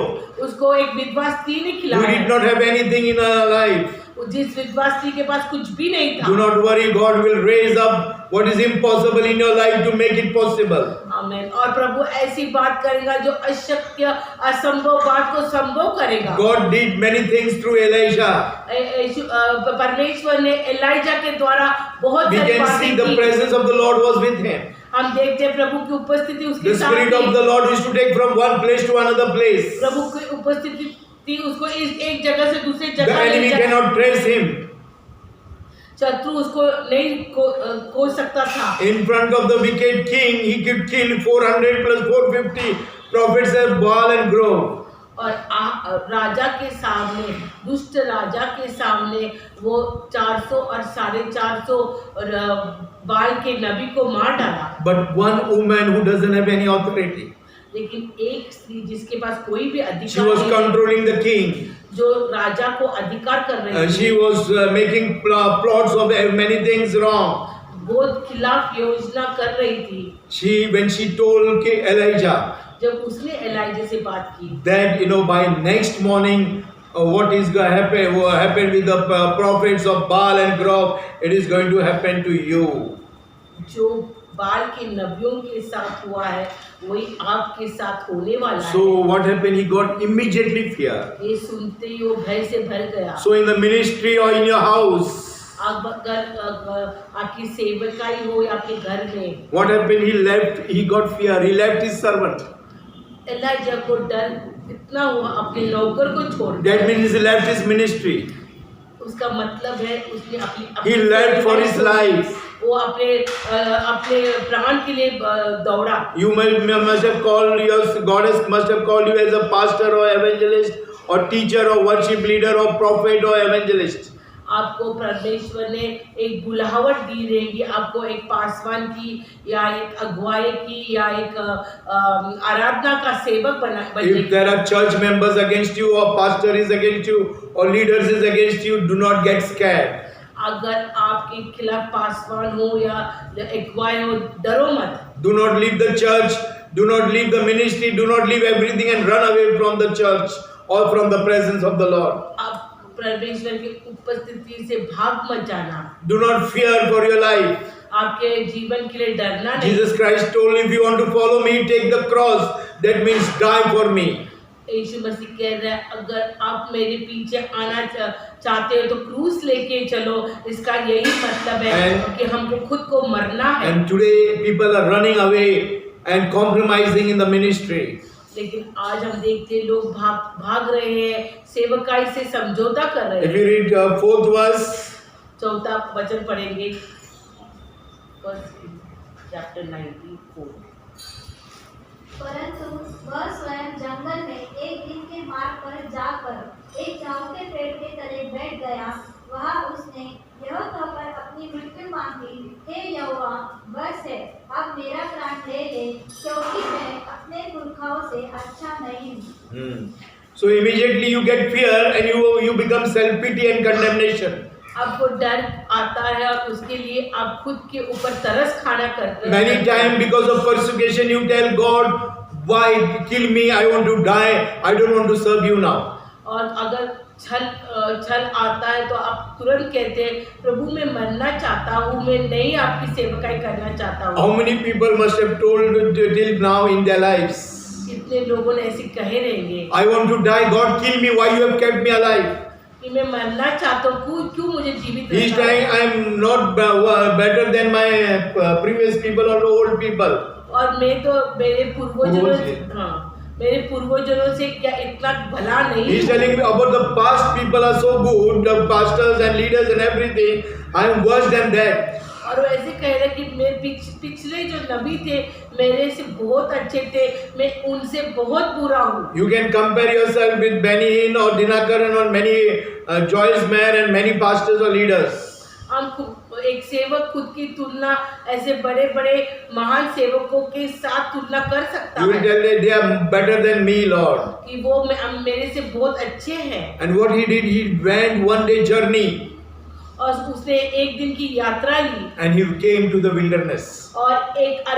उसको एक विधवा स्त्री ने who खिलाया, did not have anything in her life. जिस विधवा स्त्री के पास कुछ भी नहीं Do था। not worry, God will raise up what is impossible in your life to make it possible. आमीन। और प्रभु ऐसी बात करेगा जो अशक्य असंभव बात को संभव करेगा। God did many things through Elijah. परमेश्वर ने एलाइजा के द्वारा बहुत We सारी can see बातें the की। presence of the Lord was with him. हम देखते हैं प्रभु की उपस्थिति उसके The साथ Spirit of थी। the Lord used to take from one place to another place. प्रभु की उपस्थिति थी, उसको इस एक जगह से दूसरी The जगह ले enemy जा- cannot trace him. शत्रु उसको नहीं खोज सकता था। In front of the wicked king, he could kill 400 plus 450 prophets of Baal and Grove. और राजा के सामने, दुष्ट राजा के सामने वो 400 और 450 बाल के नबी को मार डाला। But one woman who doesn't have any authority, लेकिन एक स्त्री जिसके पास कोई भी she अधिकार was नहीं, controlling the king. जो राजा को अधिकार कर रही थी, She was making plots of many things wrong. वो खिलाफ योजना कर रही थी। When she told Elijah जब उसने एलाइजा से बात की that by next morning what is going to happen with the prophets of Baal and Grove, it is going to happen to you. जो बाल के नबियों के साथ हुआ है वही आपके साथ होने वाला So है। what happened? He got immediately fear. ये सुनते ही वो भय से भर गया। So in the ministry or in your house, अगर आपकी सेवकाई हो या आपके घर में, what happened? He got fear. He left his servant. Eliza को डर इतना हुआ अपने नौकर को छोड़ That दिया। means he left his ministry. उसका मतलब है उसने He left for his life. वो अपने प्राण के लिए दौड़ा। You must have called God must have called you as a pastor or evangelist or teacher or worship leader or prophet or evangelist. आपको परमेश्वर ने एक बुलाहट दी रहेगी, आपको एक पासवान की या एक अगुवाई की या एक आराधना का सेवक If there are church members against you or pastor is against you or leaders is against you, do not get scared. अगर आपके खिलाफ पासवान हो या अगुवाई हो, डरो मत। Do not leave the church, do not leave the ministry, do not leave everything and run away from the church or from the presence of the Lord. आप परमेश्वर की उपस्थिति से भाग मत जाना। Do not fear for your life. आपके जीवन के लिए डरना नहीं। Jesus Christ told, if you want to follow me, take the cross. That means die for me. यीशु मसीह कह रहा है अगर आप मेरे पीछे आना चाहते हो तो क्रूस लेके चलो। इसका यही मतलब है कि हमको खुद को मरना है। And today people are running away and compromising in the ministry. लेकिन आज हम देखते हैं लोग भाग रहे हैं, सेवकाई से समझौता कर रहे If हैं। you read 4th verse, चौथा वचन पढ़ेंगे, चैप्टर 94। परंतु वह स्वयं जंगल में एक दिन के मार्ग पर जाकर एक झाऊ के पेड़ के तले बैठ गया। वहाँ उसने यह कहकर अपनी मृत्यु मांगी, हे यहोवा, बस है, अब मेरा प्राण ले ले, क्योंकि मैं अपने पुरखाओं से अच्छा नहीं हूँ। So immediately you get fear and you become self-pity and condemnation. आपको डर आता है और उसके लिए आप खुद के ऊपर तरस खाना करते Many times because of persecution you tell God, why kill me? I want to die. I don't want to serve you now. और अगर छल आता है तो आप तुरंत कहते हैं प्रभु मैं मरना चाहता हूँ, मैं नहीं आपकी सेवकाई करना चाहता हूँ। How many people must have told till now in their lives? कितने लोगों ने ऐसे कहे रहेंगे I want to die. God kill me. Why you have kept me alive? कि मैं मरना चाहता हूँ, क्यों मुझे जीवित He is रखा saying है? I am not better than my previous people or old people. और मैं तो मेरे पूर्वजों से पूर्वज। मेरे पूर्वजों से क्या इतना भला He नहीं is हूँ? telling me about the past people are so good, the pastors and leaders and everything. I am worse than that. और वो ऐसे कह रहे कि मैं पिछले जो नबी थे मेरे से बहुत अच्छे थे, मैं उनसे बहुत बुरा हूँ। You can compare yourself with Benny Hinn or Dinakaran or many Joyce Meyer and many pastors or leaders. एक सेवक खुद की तुलना ऐसे बड़े बड़े महान सेवकों के साथ तुलना कर सकता You will है tell that they are better than me, Lord. कि वो मेरे से बहुत अच्छे हैं। And what he did, he went one day journey और उसने एक दिन की यात्रा ली and he came to the wilderness. और एक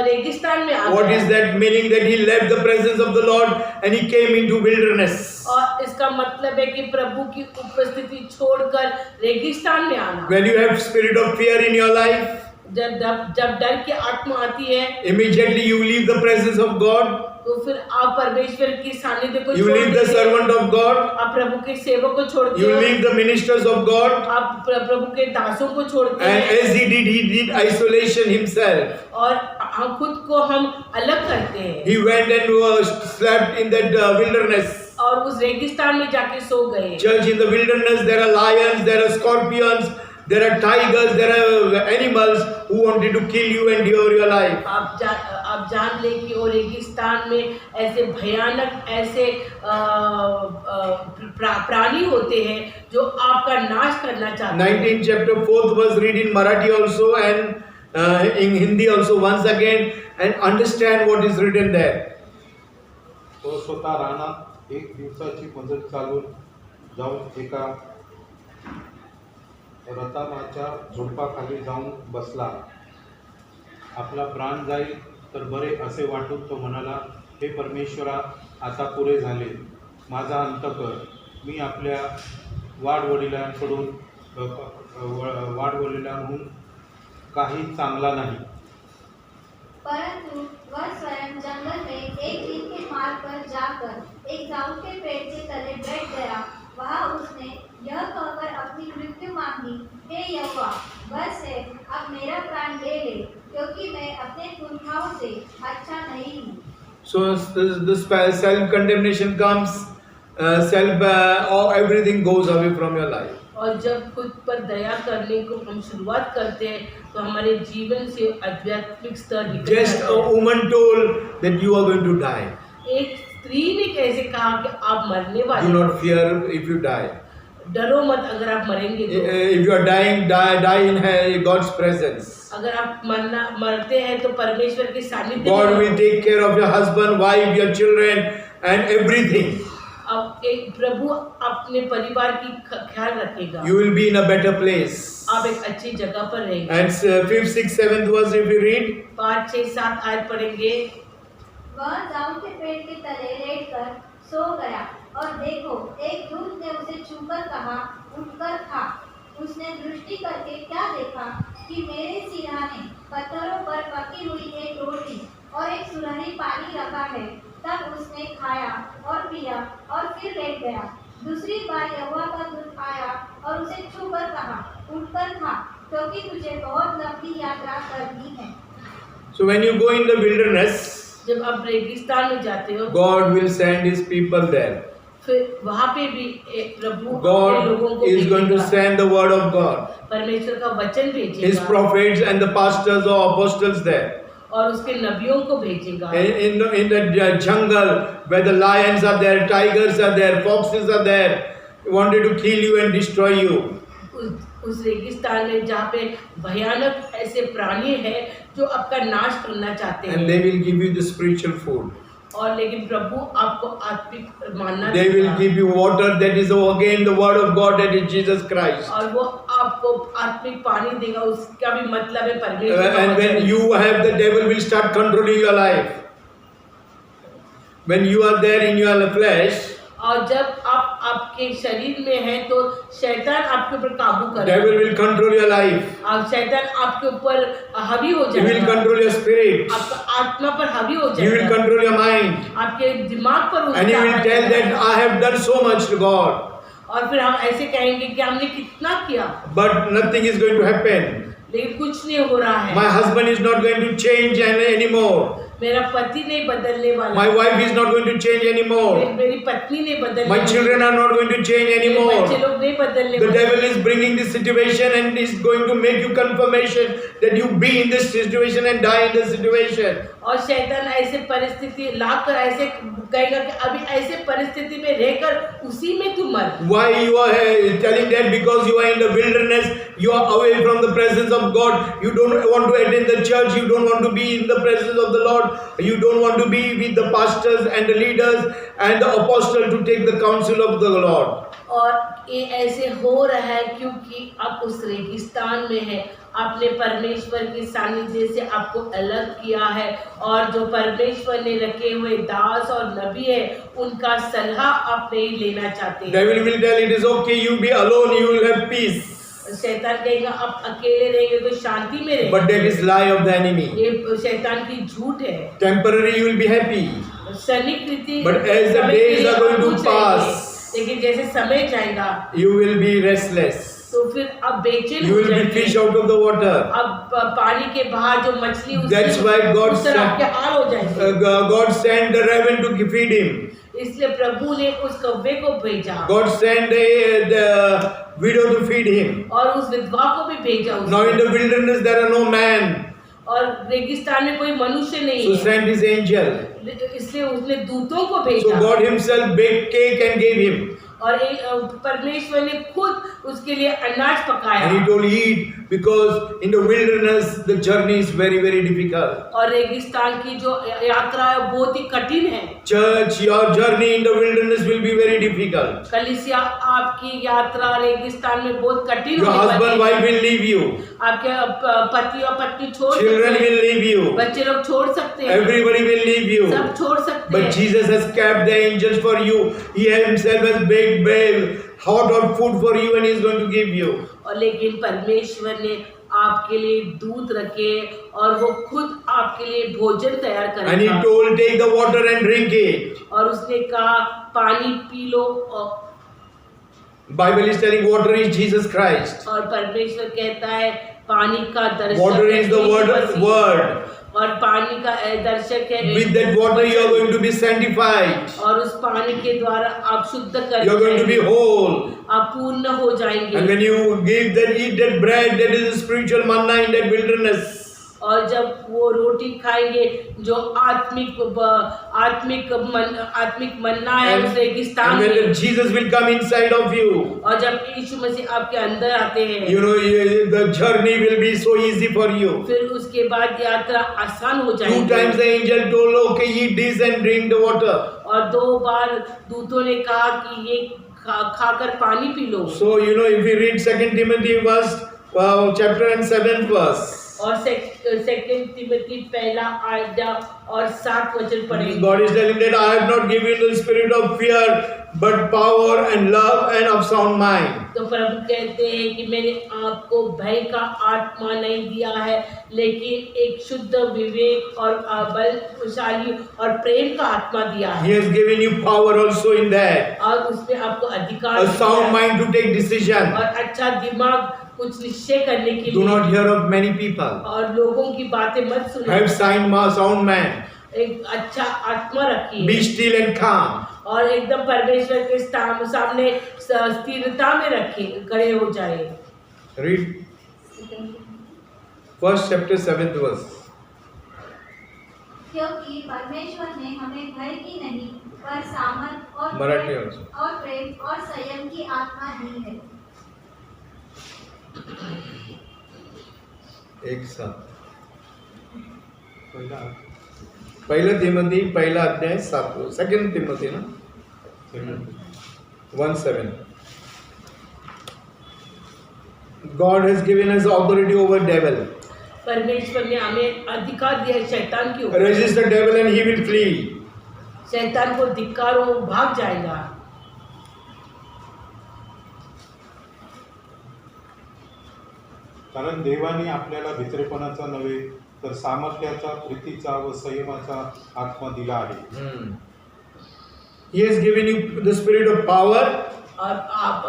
रेगिस्तान में आ What गया। is that meaning? That he left the presence of the Lord and he came into wilderness. और इसका मतलब है कि प्रभु की उपस्थिति छोड़कर रेगिस्तान में आना। When you have spirit of fear in your life, जब डर की आत्मा आती है immediately you leave the presence of God. तो फिर आप परमेश्वर की सानिध्य को You छोड़ leave the देते हैं। servant of God. आप प्रभु के सेवक को छोड़ते You हो, leave the ministers of God. आप प्रभु के दासों को छोड़ते And हैं as he did isolation himself. और हम खुद को हम अलग करते हैं He went and slept in that wilderness. और उस रेगिस्तान में जाके सो गए। Church, in the wilderness there are lions, there are scorpions, there are tigers, there are animals who wanted to kill you and devour your life. आप जान ले कि वो रेगिस्तान में ऐसे भयानक ऐसे प्राणी होते हैं जो आपका नाश करना चाहते हैं। 19th chapter 4th verse, read in Marathi also and in Hindi also once again and understand what is written there. तो स्वतः रानात एक दिवसाची मजल चालून जाऊन एका रतामाच्या झुडपाखाली जाऊन बसला. आपला प्राण जाईल तर बरे असे वाटून तो म्हणाला, हे परमेश्वरा, आता पुरे झाले, माझा अंत कर. मी आपल्या वाडवडिलांहून काही चांगला नाही. परंतु वह स्वयं जंगल में एक दिन के मार्ग पर जाकर एक जामुन के पेड़ के तले बैठ गया। वहाँ उसने यह कहकर अपनी मृत्यु मांगी, हे यहोवा, बस है, अब मेरा प्राण ले ले, क्योंकि मैं अपने पुरखाओं से अच्छा नहीं हूँ। So this self-condemnation comes, everything goes away from your life. और जब खुद पर दया करने को हम शुरुआत करते हैं तो हमारे जीवन से आध्यात्मिक स्तर निकल Just जाता a है। woman told that you are going to die. एक स्त्री ने कैसे कहा कि आप मरने Do वाले हैं? not fear if you die. डरो मत, अगर आप मरेंगे तो। If you are dying, die in God's presence. अगर आप मरते हैं तो परमेश्वर के सानिध्य God में will take care of your husband, wife, your children and everything. अब एक प्रभु अपने परिवार की ख्याल रखेगा। You will be in a better place. आप एक अच्छी जगह पर रहेंगे। And 5th, 6th, 7th verse if you read. 5, 6, 7 आयत पढ़ेंगे। वह जामुन के पेड़ के तले लेटकर सो गया और देखो, एक दूत ने उसे छूकर कहा, उठकर खा। उसने दृष्टि करके क्या देखा कि मेरे सिरहाने पत्थरों पर पकी हुई एक रोटी और एक सुरहरी पानी रखा है। तब उसने खाया और पिया और फिर लेट गया। दूसरी बार यहोवा का दूत आया और उसे छूकर कहा, उठकर खा, क्योंकि तुझे बहुत लंबी यात्रा करनी है। So when you go in the wilderness, जब आप रेगिस्तान में जाते हो God will send His people there. फिर वहाँ पे भी एक प्रभु अपने लोगों God को is going to भेजेगा। send the word of God. परमेश्वर का वचन His भेजेगा prophets and the pastors or apostles there. और उसके नबियों को भेजेगा। In the jungle where the lions are there, tigers are there, foxes are there, wanted to kill you and destroy you. उस रेगिस्तान में जहाँ पे भयानक ऐसे प्राणी हैं जो आपका नाश करना चाहते And हैं they will give you the spiritual food. और लेकिन प्रभु आपको आत्मिक मानना They will देगा। give you water, that is again the word of God, that is Jesus Christ. और वो आपको आत्मिक पानी देगा, उसका भी मतलब है परमेश्वर का And when वचन। you have, the devil will start controlling your life. When you are there in your flesh, और जब आप आपके शरीर में हैं तो शैतान आपके ऊपर काबू devil करेगा। will control your life. और शैतान आपके ऊपर हावी हो He will जाएगा, control your spirit. आपका आत्मा पर हावी हो He will जाएगा, control your mind. आपके दिमाग पर And he उसका will हावी tell that रहेगा। I have done so much to God, और फिर हम ऐसे कहेंगे कि हमने कितना किया, but nothing is going to happen. लेकिन कुछ नहीं हो रहा है। My husband is not going to change anymore. मेरा पति नहीं बदलने वाला, My wife is not going to change anymore. मेरी पत्नी नहीं बदलने My वाली, children are not going to change मेरे anymore. बच्चे लोग नहीं बदलने The वाले। devil is bringing this situation and is going to make you confirmation that you be in this situation and die in this situation. और शैतान ऐसे परिस्थिति लाकर ऐसे कहेगा कि अभी ऐसे परिस्थिति में रहकर उसी में तू मर। Why you are telling that? Because you are in the wilderness, you are away from the presence of God. You don't want to attend the church. You don't want to be in the presence of the Lord. You don't want to be with the pastors and the leaders and the apostles to take the counsel of the Lord. और ये ऐसे हो रहा है क्योंकि आप उस रेगिस्तान में हैं, आपने परमेश्वर के सानिध्य से आपको अलग किया है, और जो परमेश्वर ने रखे हुए दास और नबी है उनका सलाह आप नहीं लेना चाहते। Devil will tell it is okay. You be alone. You will have peace. शैतान कहेगा आप अकेले रहेंगे तो शांति में रहेंगे। But that is lie of the enemy. ये शैतान की झूठ है। Temporary you will be happy. क्षणिक रीति But as the समय के days लिए are going आप to खुश रहेंगे, pass, लेकिन जैसे समय जाएगा you will be restless. तो फिर आप बेचैन You हो will be जाएंगे। fish out of the water. अब पानी के बाहर जो मछली That's why God उस तरह said- आपके हाल हो जाएंगे। God sent the raven to feed him. इसलिए प्रभु ने उस कव्वे को भेजा God sent the widow to feed him. और उस विधवा को भी भेजा Now in उसने। the wilderness there are no man. और रेगिस्तान में कोई मनुष्य नहीं So है, sent his angel. इसलिए उसने दूतों को So भेजा। God himself baked cake and gave him. और परमेश्वर ने खुद उसके लिए अनाज पकाया। And he told eat because in the wilderness the journey is very very difficult. और रेगिस्तान की जो यात्रा है बहुत ही कठिन है। Church, your journey in the wilderness will be very difficult. कलीसिया आपकी यात्रा रेगिस्तान में बहुत कठिन Your होने वाली husband, है। wife will leave you. आपके पति और पत्नी छोड़ Children सकते will हैं, leave you. बच्चे लोग छोड़ सकते हैं, Everybody will leave you. सब छोड़ सकते But हैं। Jesus has kept the angels for you. He himself has baked hot food for you and he is going to give you. और लेकिन परमेश्वर ने आपके लिए दूध रखे और वो खुद आपके लिए भोजन तैयार And he करेगा। told, take the water and drink it. और उसने कहा पानी P low, Bible is telling water is Jesus Christ. और परमेश्वर कहता है पानी का दर्शक Water है is the Yeshu word. Masih. Word. और पानी का दर्शक है With that water you are going to be sanctified. और उस पानी के द्वारा आप शुद्ध कर You are going to be whole. आप पूर्ण हो जाएंगे। And when you give that, eat that bread, that is the spiritual manna in that wilderness. और जब वो रोटी खाएंगे जो आत्मिक मन्ना है उस रेगिस्तान And when में, Jesus will come inside of you, और जब यीशु मसीह आपके अंदर आते हैं you know, the journey will be so easy for you. फिर उसके बाद यात्रा आसान हो 2 times जाएगी। the angel told, okay, eat this and drink the water. और 2 बार दूतों ने कहा कि ये खाकर पानी P low. So, you know, if we read 2 Timothy chapter and 7th verse, और 2 तिमोथी पहला अध्याय और 7 वचन पढ़ेंगे। God is telling that I have not given the spirit of fear, but power and love and of sound mind. तो प्रभु कहते हैं कि मैंने आपको भय का आत्मा नहीं दिया है, लेकिन एक शुद्ध विवेक और बलशाली और प्रेम का आत्मा दिया He है। has given you power also in that. और उसमें आपको अधिकार A दिया sound है mind to take decision. और अच्छा दिमाग कुछ निश्चय करने के Do लिए। not hear of many people. और लोगों की बातें मत सुनो। Have sound man. एक अच्छा आत्मा रखिए Be still and calm. और एकदम परमेश्वर के सामने स्थिरता में रखे खड़े हो जाए। Read 1st chapter 7th verse. क्योंकि परमेश्वर ने हमें भय की नहीं पर सामर्थ और मराठी प्रेम और संयम की आत्मा दी है। एक साथ. पहिला पहिला तिमोथी पहिला अध्याय 7 सेकंड तिमोथी ना 1:7. God has given us authority over devil. परमेश्वर ने हमें अधिकार दिया है शैतान के ऊपर। Resist the devil and he will flee. शैतान को धिक्कारो, वो भाग जाएगा। कारण देवाने आपल्याला भित्रेपणाचा नव्हे तर सामर्थ्याचा, प्रीतीचा व संयमाचा आत्मा दिला आहे. He has given you the spirit of power, और आप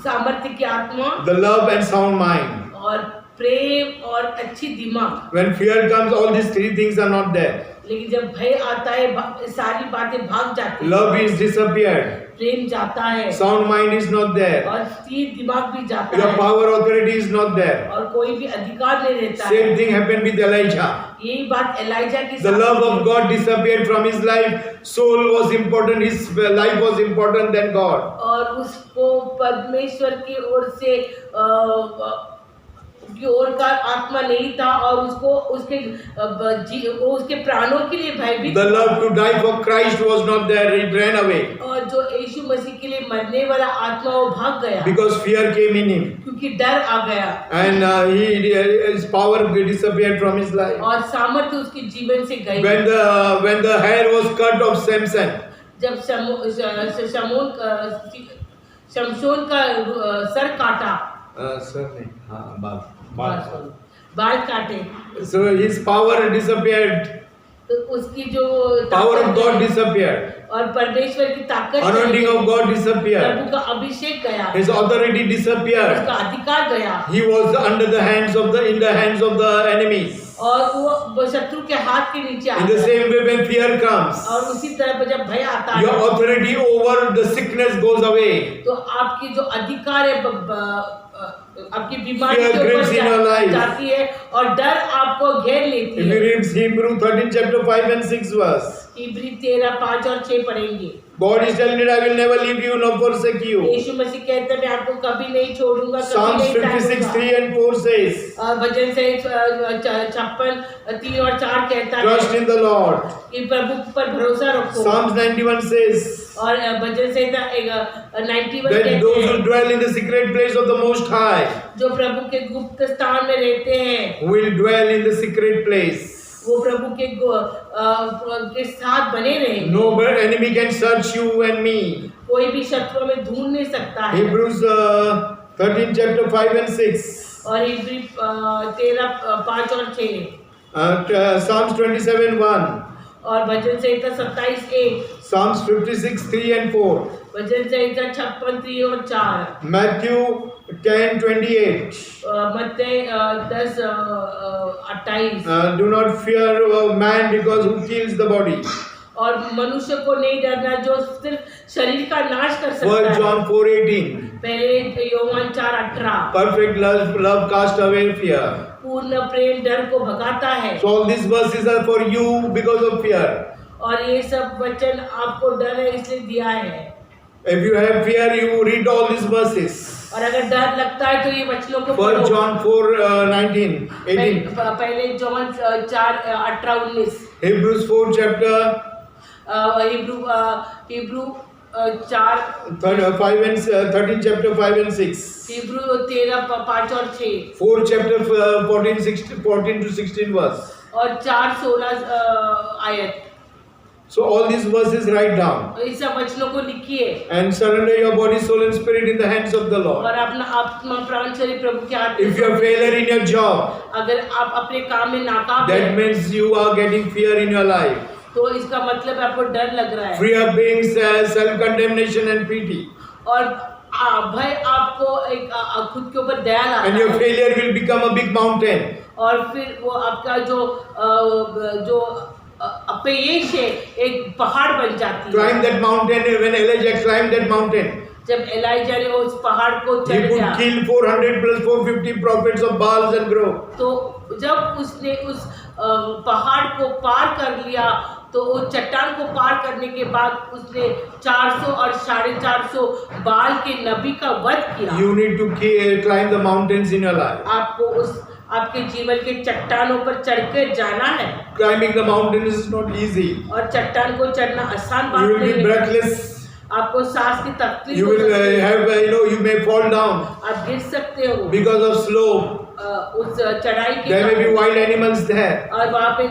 सामर्थ्य की आत्मा the love and sound mind. और प्रेम और अच्छी दिमाग। When fear comes, all these three things are not there. लेकिन जब भय आता है सारी बातें भाग जाती हैं। Love is disappeared. प्रेम जाता है Sound mind is not there. और स्थिर दिमाग भी जाता Your है power authority is not there. और कोई भी अधिकार नहीं रहता है। Same thing happened with Elijah. यही बात एलाइजा की The love of God disappeared from his life. Soul was important. His life was important than God. और उसको परमेश्वर की ओर से की ओर का आत्मा नहीं था और उसको उसके प्राणों के लिए भयभीत। The love to die for Christ was not there. It ran away और जो यीशु मसीह के लिए मरने वाला आत्मा वो भाग गया because fear came in him, क्योंकि डर आ गया and his power disappeared from his life. और सामर्थ्य उसके जीवन से गई। When the hair was cut of Samson, जब शमशोन का सर काटा, sir नहीं, हाँ बाल काटे, so his power disappeared. तो उसकी जो Power of ताकत God है disappeared. और परमेश्वर की ताकत Anointing of God disappeared. प्रभु का अभिषेक गया, His authority disappeared. उसका अधिकार गया He was under the hands of in the hands of the enemies. और वो शत्रु के हाथ के नीचे आ In the गया। same way, when fear comes, और उसी तरह जब भय आता your है authority over the sickness goes away. तो आपकी जो अधिकार है आपकी बीमारी Fear के grips in your ऊपर life. जाती है और डर आपको घेर लेती If you है। read Hebrew 13 chapter 5 and 6 verse, इब्री 13, 5 और 6 पढ़ेंगे। God is telling it, I will never leave you nor forsake you. यीशु मसीह कहते हैं मैं आपको कभी नहीं छोड़ूंगा, कभी Psalms नहीं 56, टालूंगा। 3 and 4 says, भजन से 56, 3 और 4 कहता trust है in the Lord. कि प्रभु पर भरोसा रखो। Psalms 91 says, और भजन से 91 that कहते those who हैं dwell in the secret place of the Most High जो प्रभु के गुप्त स्थान में रहते हैं will dwell in the secret place. वो प्रभु के साथ बने रहेंगे। No enemy can search you and me. कोई भी शत्रु में ढूंढ नहीं सकता है। Hebrews 13 chapter 5 and 6. और इब्री 13, 5 और 6 Psalms 27 1. और भजन संहिता 27, 1 Psalms 56 3 and 4. भजन संहिता 56, 3 और 4 Matthew 10 28. मत्ती 10, 28 Do not fear man because who kills the body. और मनुष्य को नहीं डरना जो सिर्फ शरीर का नाश कर सकता 1 है। John 4 18. पहले Yohan 4, 18 Perfect love cast away fear. पूर्ण प्रेम डर को भगाता है। So all these verses are for you because of fear. और ये सब वचन आपको डर है इसलिए दिया है। If you have fear, you read all these verses. और अगर डर लगता है तो ये वचनों को 1 पढ़ो। John 4 19 18. पहले John 4, 18, 19 Hebrews 4 chapter Hebrew 4 5 and 13 chapter 5 and 6. Hebrew 13, 5 और 6 4 chapter 14 to 16 verse. और 4, 16 आयत। So all these verses write down इस सब वचनों को लिखिए and surrender your body, soul and spirit in the hands of the Lord. और अपना आत्मा प्राण शरीर प्रभु के हाथ में If you are failure in your job, अगर आप अपने काम में नाकाम that हैं means you are getting fear in your life. तो इसका मतलब आपको डर लग रहा है। Free of being self-condemnation and pity. और भय आपको एक खुद के ऊपर दया लाता And your है failure will become a big mountain. और फिर वो आपका जो अपयश है एक पहाड़ बन जाती है। Climb that mountain. When Elijah climbed that mountain, जब एलाइजा ने उस पहाड़ को he चढ़ could गया kill 400 plus 450 prophets of Baals and grow. तो जब उसने उस पहाड़ को पार कर लिया तो वो चट्टान को पार करने के बाद उसने 400 और 450 बाल के नबी का वध किया। You need to climb the mountains in your life. आपको उस आपके जीवन के चट्टानों पर चढ़ के जाना है Climbing the mountain is not easy. और चट्टान को चढ़ना आसान You बात will नहीं be है। breathless. आपको सांस की तकलीफ You हो will सकती है। have, you may fall down आप गिर सकते हो because of slope. उस चढ़ाई के There may be कारण। wild animals there. और वहाँ पे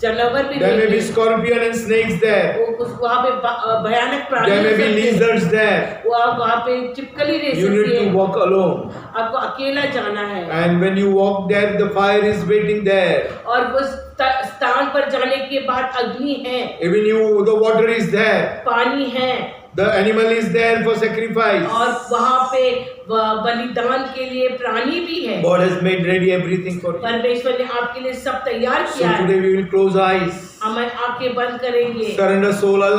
जानवर भी There may be रहेंगे। scorpion and snakes there. वहाँ पे भयानक प्राणी There may हो be सकते हैं। lizards there. वहाँ पे चिपकली रह You need सकती to है। walk alone. आपको अकेला जाना है And when you walk there, the fire is waiting there. और उस स्थान पर जाने के बाद अग्नि है, Even you, the water is there. पानी है The animal is there for sacrifice. और वहाँ पे बलिदान के लिए प्राणी भी है। God has made ready everything for you. परमेश्वर ने आपके लिए सब तैयार So किया है। today we will close eyes. हम आंखें बंद करेंगे, Surrender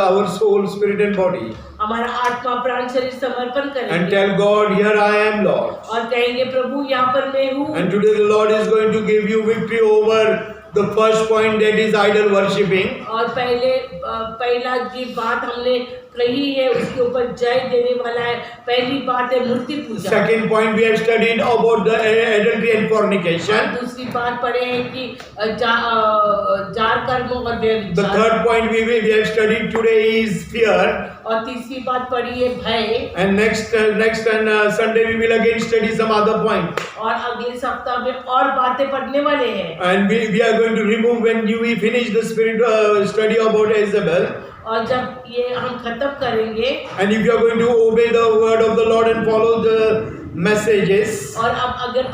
our soul, spirit and body. हमारा आत्मा प्राण शरीर समर्पण And करेंगे tell God, here I am, Lord. और कहेंगे प्रभु यहाँ पर मैं हूँ। And today the Lord is going to give you victory over the first point, that is idol worshipping. और पहला जी बात हमने कही है उसके ऊपर जय देने वाला है। पहली बात है मूर्ति पूजा। Second point, we have studied about the adultery and fornication. दूसरी बात पढ़े हैं कि जार कर्म और The व्यभिचार। third point we have studied today is fear. और तीसरी बात पढ़ी है भय। And next Sunday we will again study some other point. और अगले सप्ताह में और बातें पढ़ने वाले हैं। And we are going to remove when we finish the spirit study about Isabel. और जब ये हम खत्म करेंगे And if you are going to obey the word of the Lord and follow the messages, और अब अगर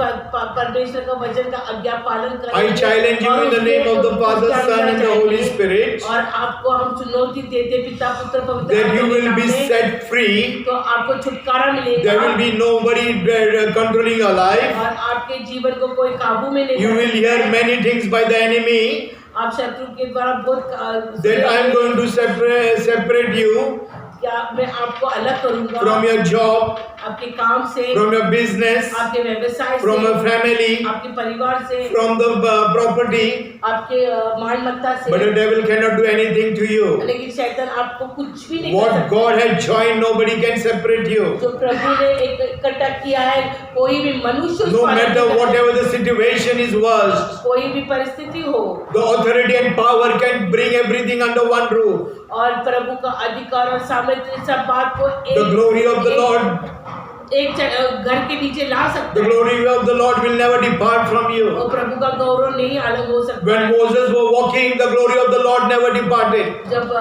परमेश्वर का वचन का आज्ञा पालन I करेंगे challenge you और in the name of the Father, Son and the Holy Spirit, और आपको हम चुनौती देते पिता पुत्र पवित्र that you आत्मा के will be नाम में, set free. तो आपको छुटकारा मिलेगा। There will be nobody controlling your life. और आपके जीवन को कोई काबू में नहीं You will रखेगा। hear many things by the enemy, आप शत्रु के द्वारा बहुत that I am going to separate you क्या मैं आपको अलग करूंगा from your job, आपके काम से, from your business, आपके व्यवसाय from से, your family, आपके परिवार से, from the property, आपके माल मत्ता से। but the devil cannot do anything to you. लेकिन शैतान आपको कुछ भी नहीं कर What सकता। God has joined, nobody can separate you. जो प्रभु ने एक इकट्ठा किया है, कोई भी मनुष्य उसको No अलग matter नहीं कर whatever the situation is worst, सकता। कोई भी परिस्थिति हो the authority and power can bring everything under one roof. और प्रभु का अधिकार और सामर्थ्य सब बात को The glory of the Lord, एक घर के नीचे ला सकता the है glory of the Lord will never depart from you. और प्रभु का गौरव नहीं अलग हो सकता When है। Moses was walking, the glory of the Lord never departed. जब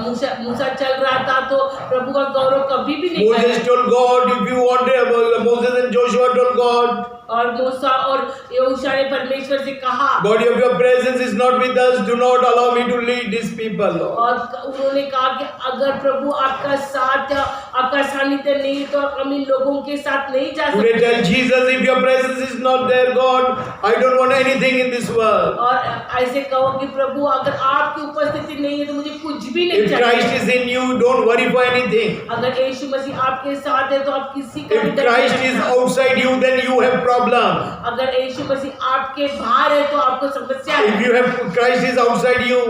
मूसा चल रहा था तो प्रभु का गौरव कभी भी नहीं Moses गया। told God, if you want, Moses and Joshua told God, और मूसा और यहोशू ने परमेश्वर से कहा God, if your presence is not with us, do not allow me to lead these people, Lord. और उन्होंने कहा कि अगर प्रभु आपका साथ या आपका सानिध्य नहीं तो हम इन लोगों के साथ नहीं जा Today सकते। tell Jesus, if your presence is not there, God, I don't want anything in this world. और ऐसे कहो कि प्रभु अगर आपकी उपस्थिति नहीं है तो मुझे कुछ भी नहीं If Christ चाहिए। is in you, don't worry for anything. अगर यीशु मसीह आपके साथ है तो आप किसी का भी If डर Christ नहीं is रखना। outside you, then you have problem. अगर यीशु मसीह आपके बाहर है तो आपको समस्या If है। you have Christ is outside you,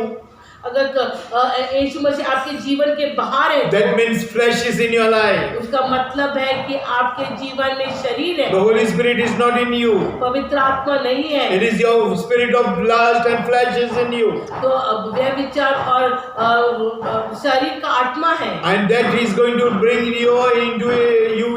अगर यीशु मसीह आपके जीवन के बाहर है that means flesh is in your life. उसका मतलब है कि आपके जीवन में शरीर The है, Holy Spirit is not in you. पवित्र आत्मा नहीं है। It is your spirit of lust and flesh is in you. तो व्यभिचार और शरीर का आत्मा है And that is going to bring you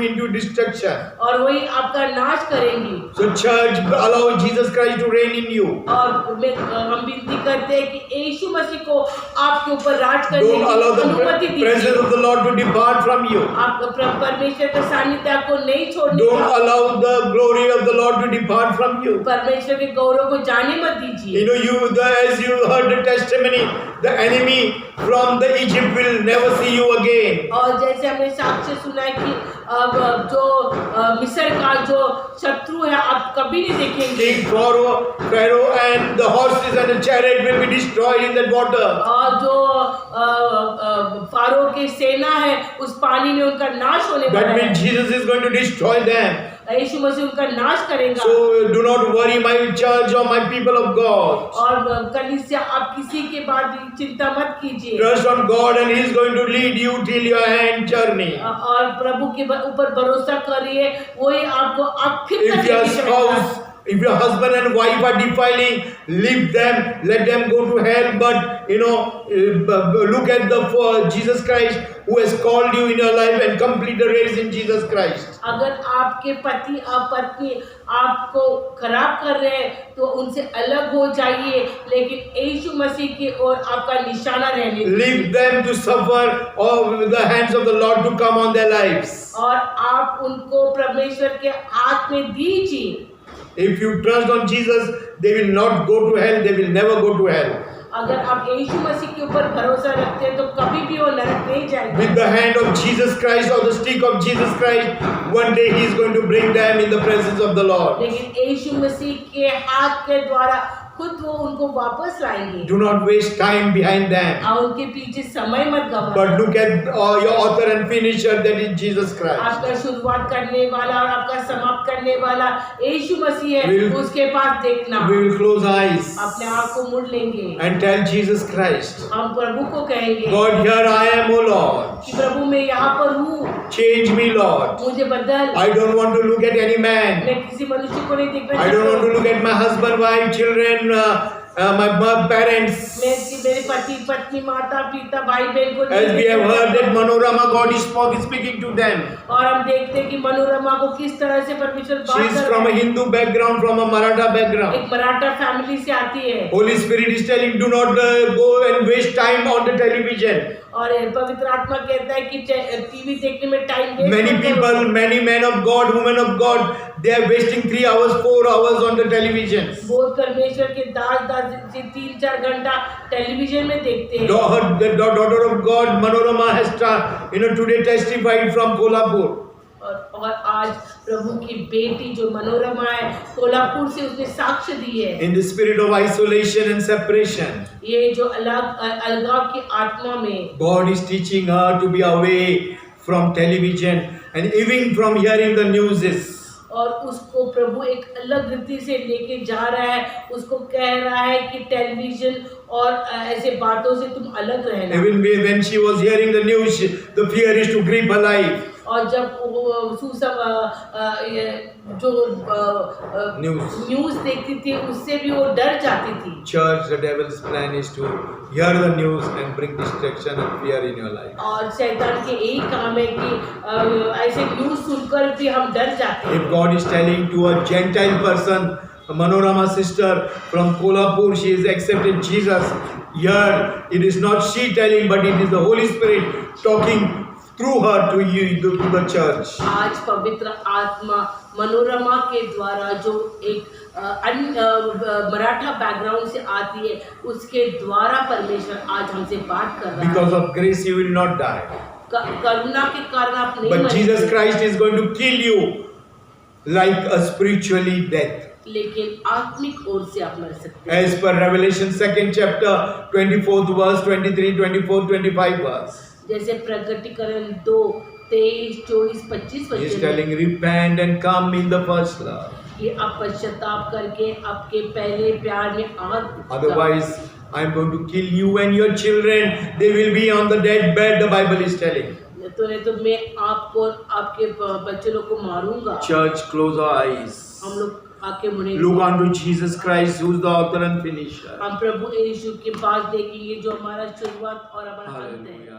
into destruction. और वही आपका नाश करेंगी। So church, allow Jesus Christ to reign in you. और हम विनती करते हैं कि यीशु मसीह को आपके ऊपर राज करने Don't allow की अनुमति the presence दीजिए। of the Lord to depart from you. आप परमेश्वर के सानिध्य आपको नहीं छोड़ने Don't का, allow the glory of the Lord to depart from you. परमेश्वर के गौरव को जाने मत दीजिए। You know, as you heard the testimony, the enemy from the Egypt will never see you again. और जैसे हमने साक्ष्य सुना है कि जो मिस्र का जो शत्रु है आप कभी नहीं देखेंगे। King Pharaoh and the horses and the chariot will be destroyed in that water. और जो फारो की सेना है उस पानी में उनका नाश होने वाला That है। means Jesus is going to destroy them. यीशु मसीह उनका नाश करेगा। So do not worry, my church or my people of God. और कलीसिया, आप किसी के बाद भी चिंता मत कीजिए। Trust on God and He is going to lead you till your end journey. और प्रभु के ऊपर भरोसा करिए, वही आपको आखिर तक If your लेके चलेगा। spouse, if your husband and wife are defiling, leave them, let them go to hell. But look at the Jesus Christ who has called you in your life and complete the race in Jesus Christ. अगर आपके पति और पत्नी आपको खराब कर रहे हैं तो उनसे अलग हो जाइए, लेकिन यीशु मसीह की ओर आपका निशाना रहने दीजिए। Leave them to suffer or with the hands of the Lord to come on their lives. और आप उनको परमेश्वर के हाथ में दीजिए। If you trust on Jesus, they will not go to hell. They will never go to hell. अगर आप यीशु मसीह के ऊपर भरोसा रखते हैं तो कभी भी वो नरक नहीं जाएंगे। With the hand of Jesus Christ or the stick of Jesus Christ, one day He is going to bring them in the presence of the Lord. लेकिन यीशु मसीह के हाथ के द्वारा खुद वो उनको वापस लाएंगे। Do not waste time behind them, और उनके पीछे समय मत गवाएं। but look at your author and finisher, that is Jesus Christ. आपका शुरुआत करने वाला और आपका समाप्त करने वाला यीशु मसीह है, We'll- उसके पास देखना। We will close eyes अपने आप को मुड़ लेंगे, and tell Jesus Christ, हम प्रभु को कहेंगे God, here I am, O Lord. कि प्रभु मैं यहाँ पर हूँ, Change me, Lord. मुझे बदल। I don't want to look at any man. मैं किसी मनुष्य को नहीं देखना I don't want to चाहता। look at my husband, wife, children, my parents. मैं मेरे पति पत्नी माता पिता भाई बहन को As we have heard that चाहता। Manorama, God is speaking to them. और हम देखते हैं कि मनोरमा को किस तरह से परमेश्वर She बात is कर from रहा a है। Hindu background, from a Maratha background. एक मराठा फैमिली से आती है Holy Spirit is telling, do not go and waste time on the television. और पवित्र आत्मा कहता है कि टीवी देखने में time Many people, many men of God, women of God, they are wasting 3 hours, 4 hours on the television. बहुत परमेश्वर के दास 3-4 घंटा टेलीविजन में देखते हैं। The daughter of God, Manorama, has today testified from Kolhapur. और आज प्रभु की बेटी जो मनोरमा है कोल्हापुर से उसने साक्ष्य दी है। In the spirit of isolation and separation, ये जो अलगाव की आत्मा में God is teaching her to be away from television and even from hearing the news. और उसको प्रभु एक अलग रीति से लेके जा रहा है, उसको कह रहा है कि टेलीविजन और ऐसे बातों से तुम अलग रहना। Even when she was hearing the news, the fear is to grip her life. और जब वो जो न्यूज़ देखती थी उससे भी वो डर जाती थी। Church, the devil's plan is to hear the news and bring distraction and fear in your life. और शैतान के यही काम है कि ऐसे न्यूज़ सुनकर भी हम डर जाते हैं। If God is telling to a Gentile person, a Manorama sister from Kolhapur, she has accepted Jesus. Here, it is not she telling, but it is the Holy Spirit talking through her to you, to the church. आज पवित्र आत्मा मनोरमा के द्वारा जो एक Maratha background से आती है उसके द्वारा परमेश्वर आज हमसे बात कर रहा Because है। of grace, you will not die. करुणा के कारण आप नहीं But Jesus मरेंगे। Christ is going to kill you like a spiritually death. लेकिन आत्मिक ओर से आप मर सकते हैं। As per Revelation 2nd chapter, 24th verse, 23, 24, 25 verse. जैसे प्रकटीकरण 2:23-24-25 He is वचन telling, repent and come in the first love. कि आप पश्चाताप करके आपके पहले प्यार में Otherwise, I am going to kill you and your children. They will be on the deathbed, the Bible is telling. तो नहीं तो मैं आपको आपके बच्चे लोग को मारूंगा। Church, close our eyes. हम लोग आके मुड़ेंगे। Look unto Jesus Christ, who is the author and finisher. हम प्रभु यीशु के पास देखेंगे जो हमारा शुरुआत और हमारा अंत है। Hallelujah.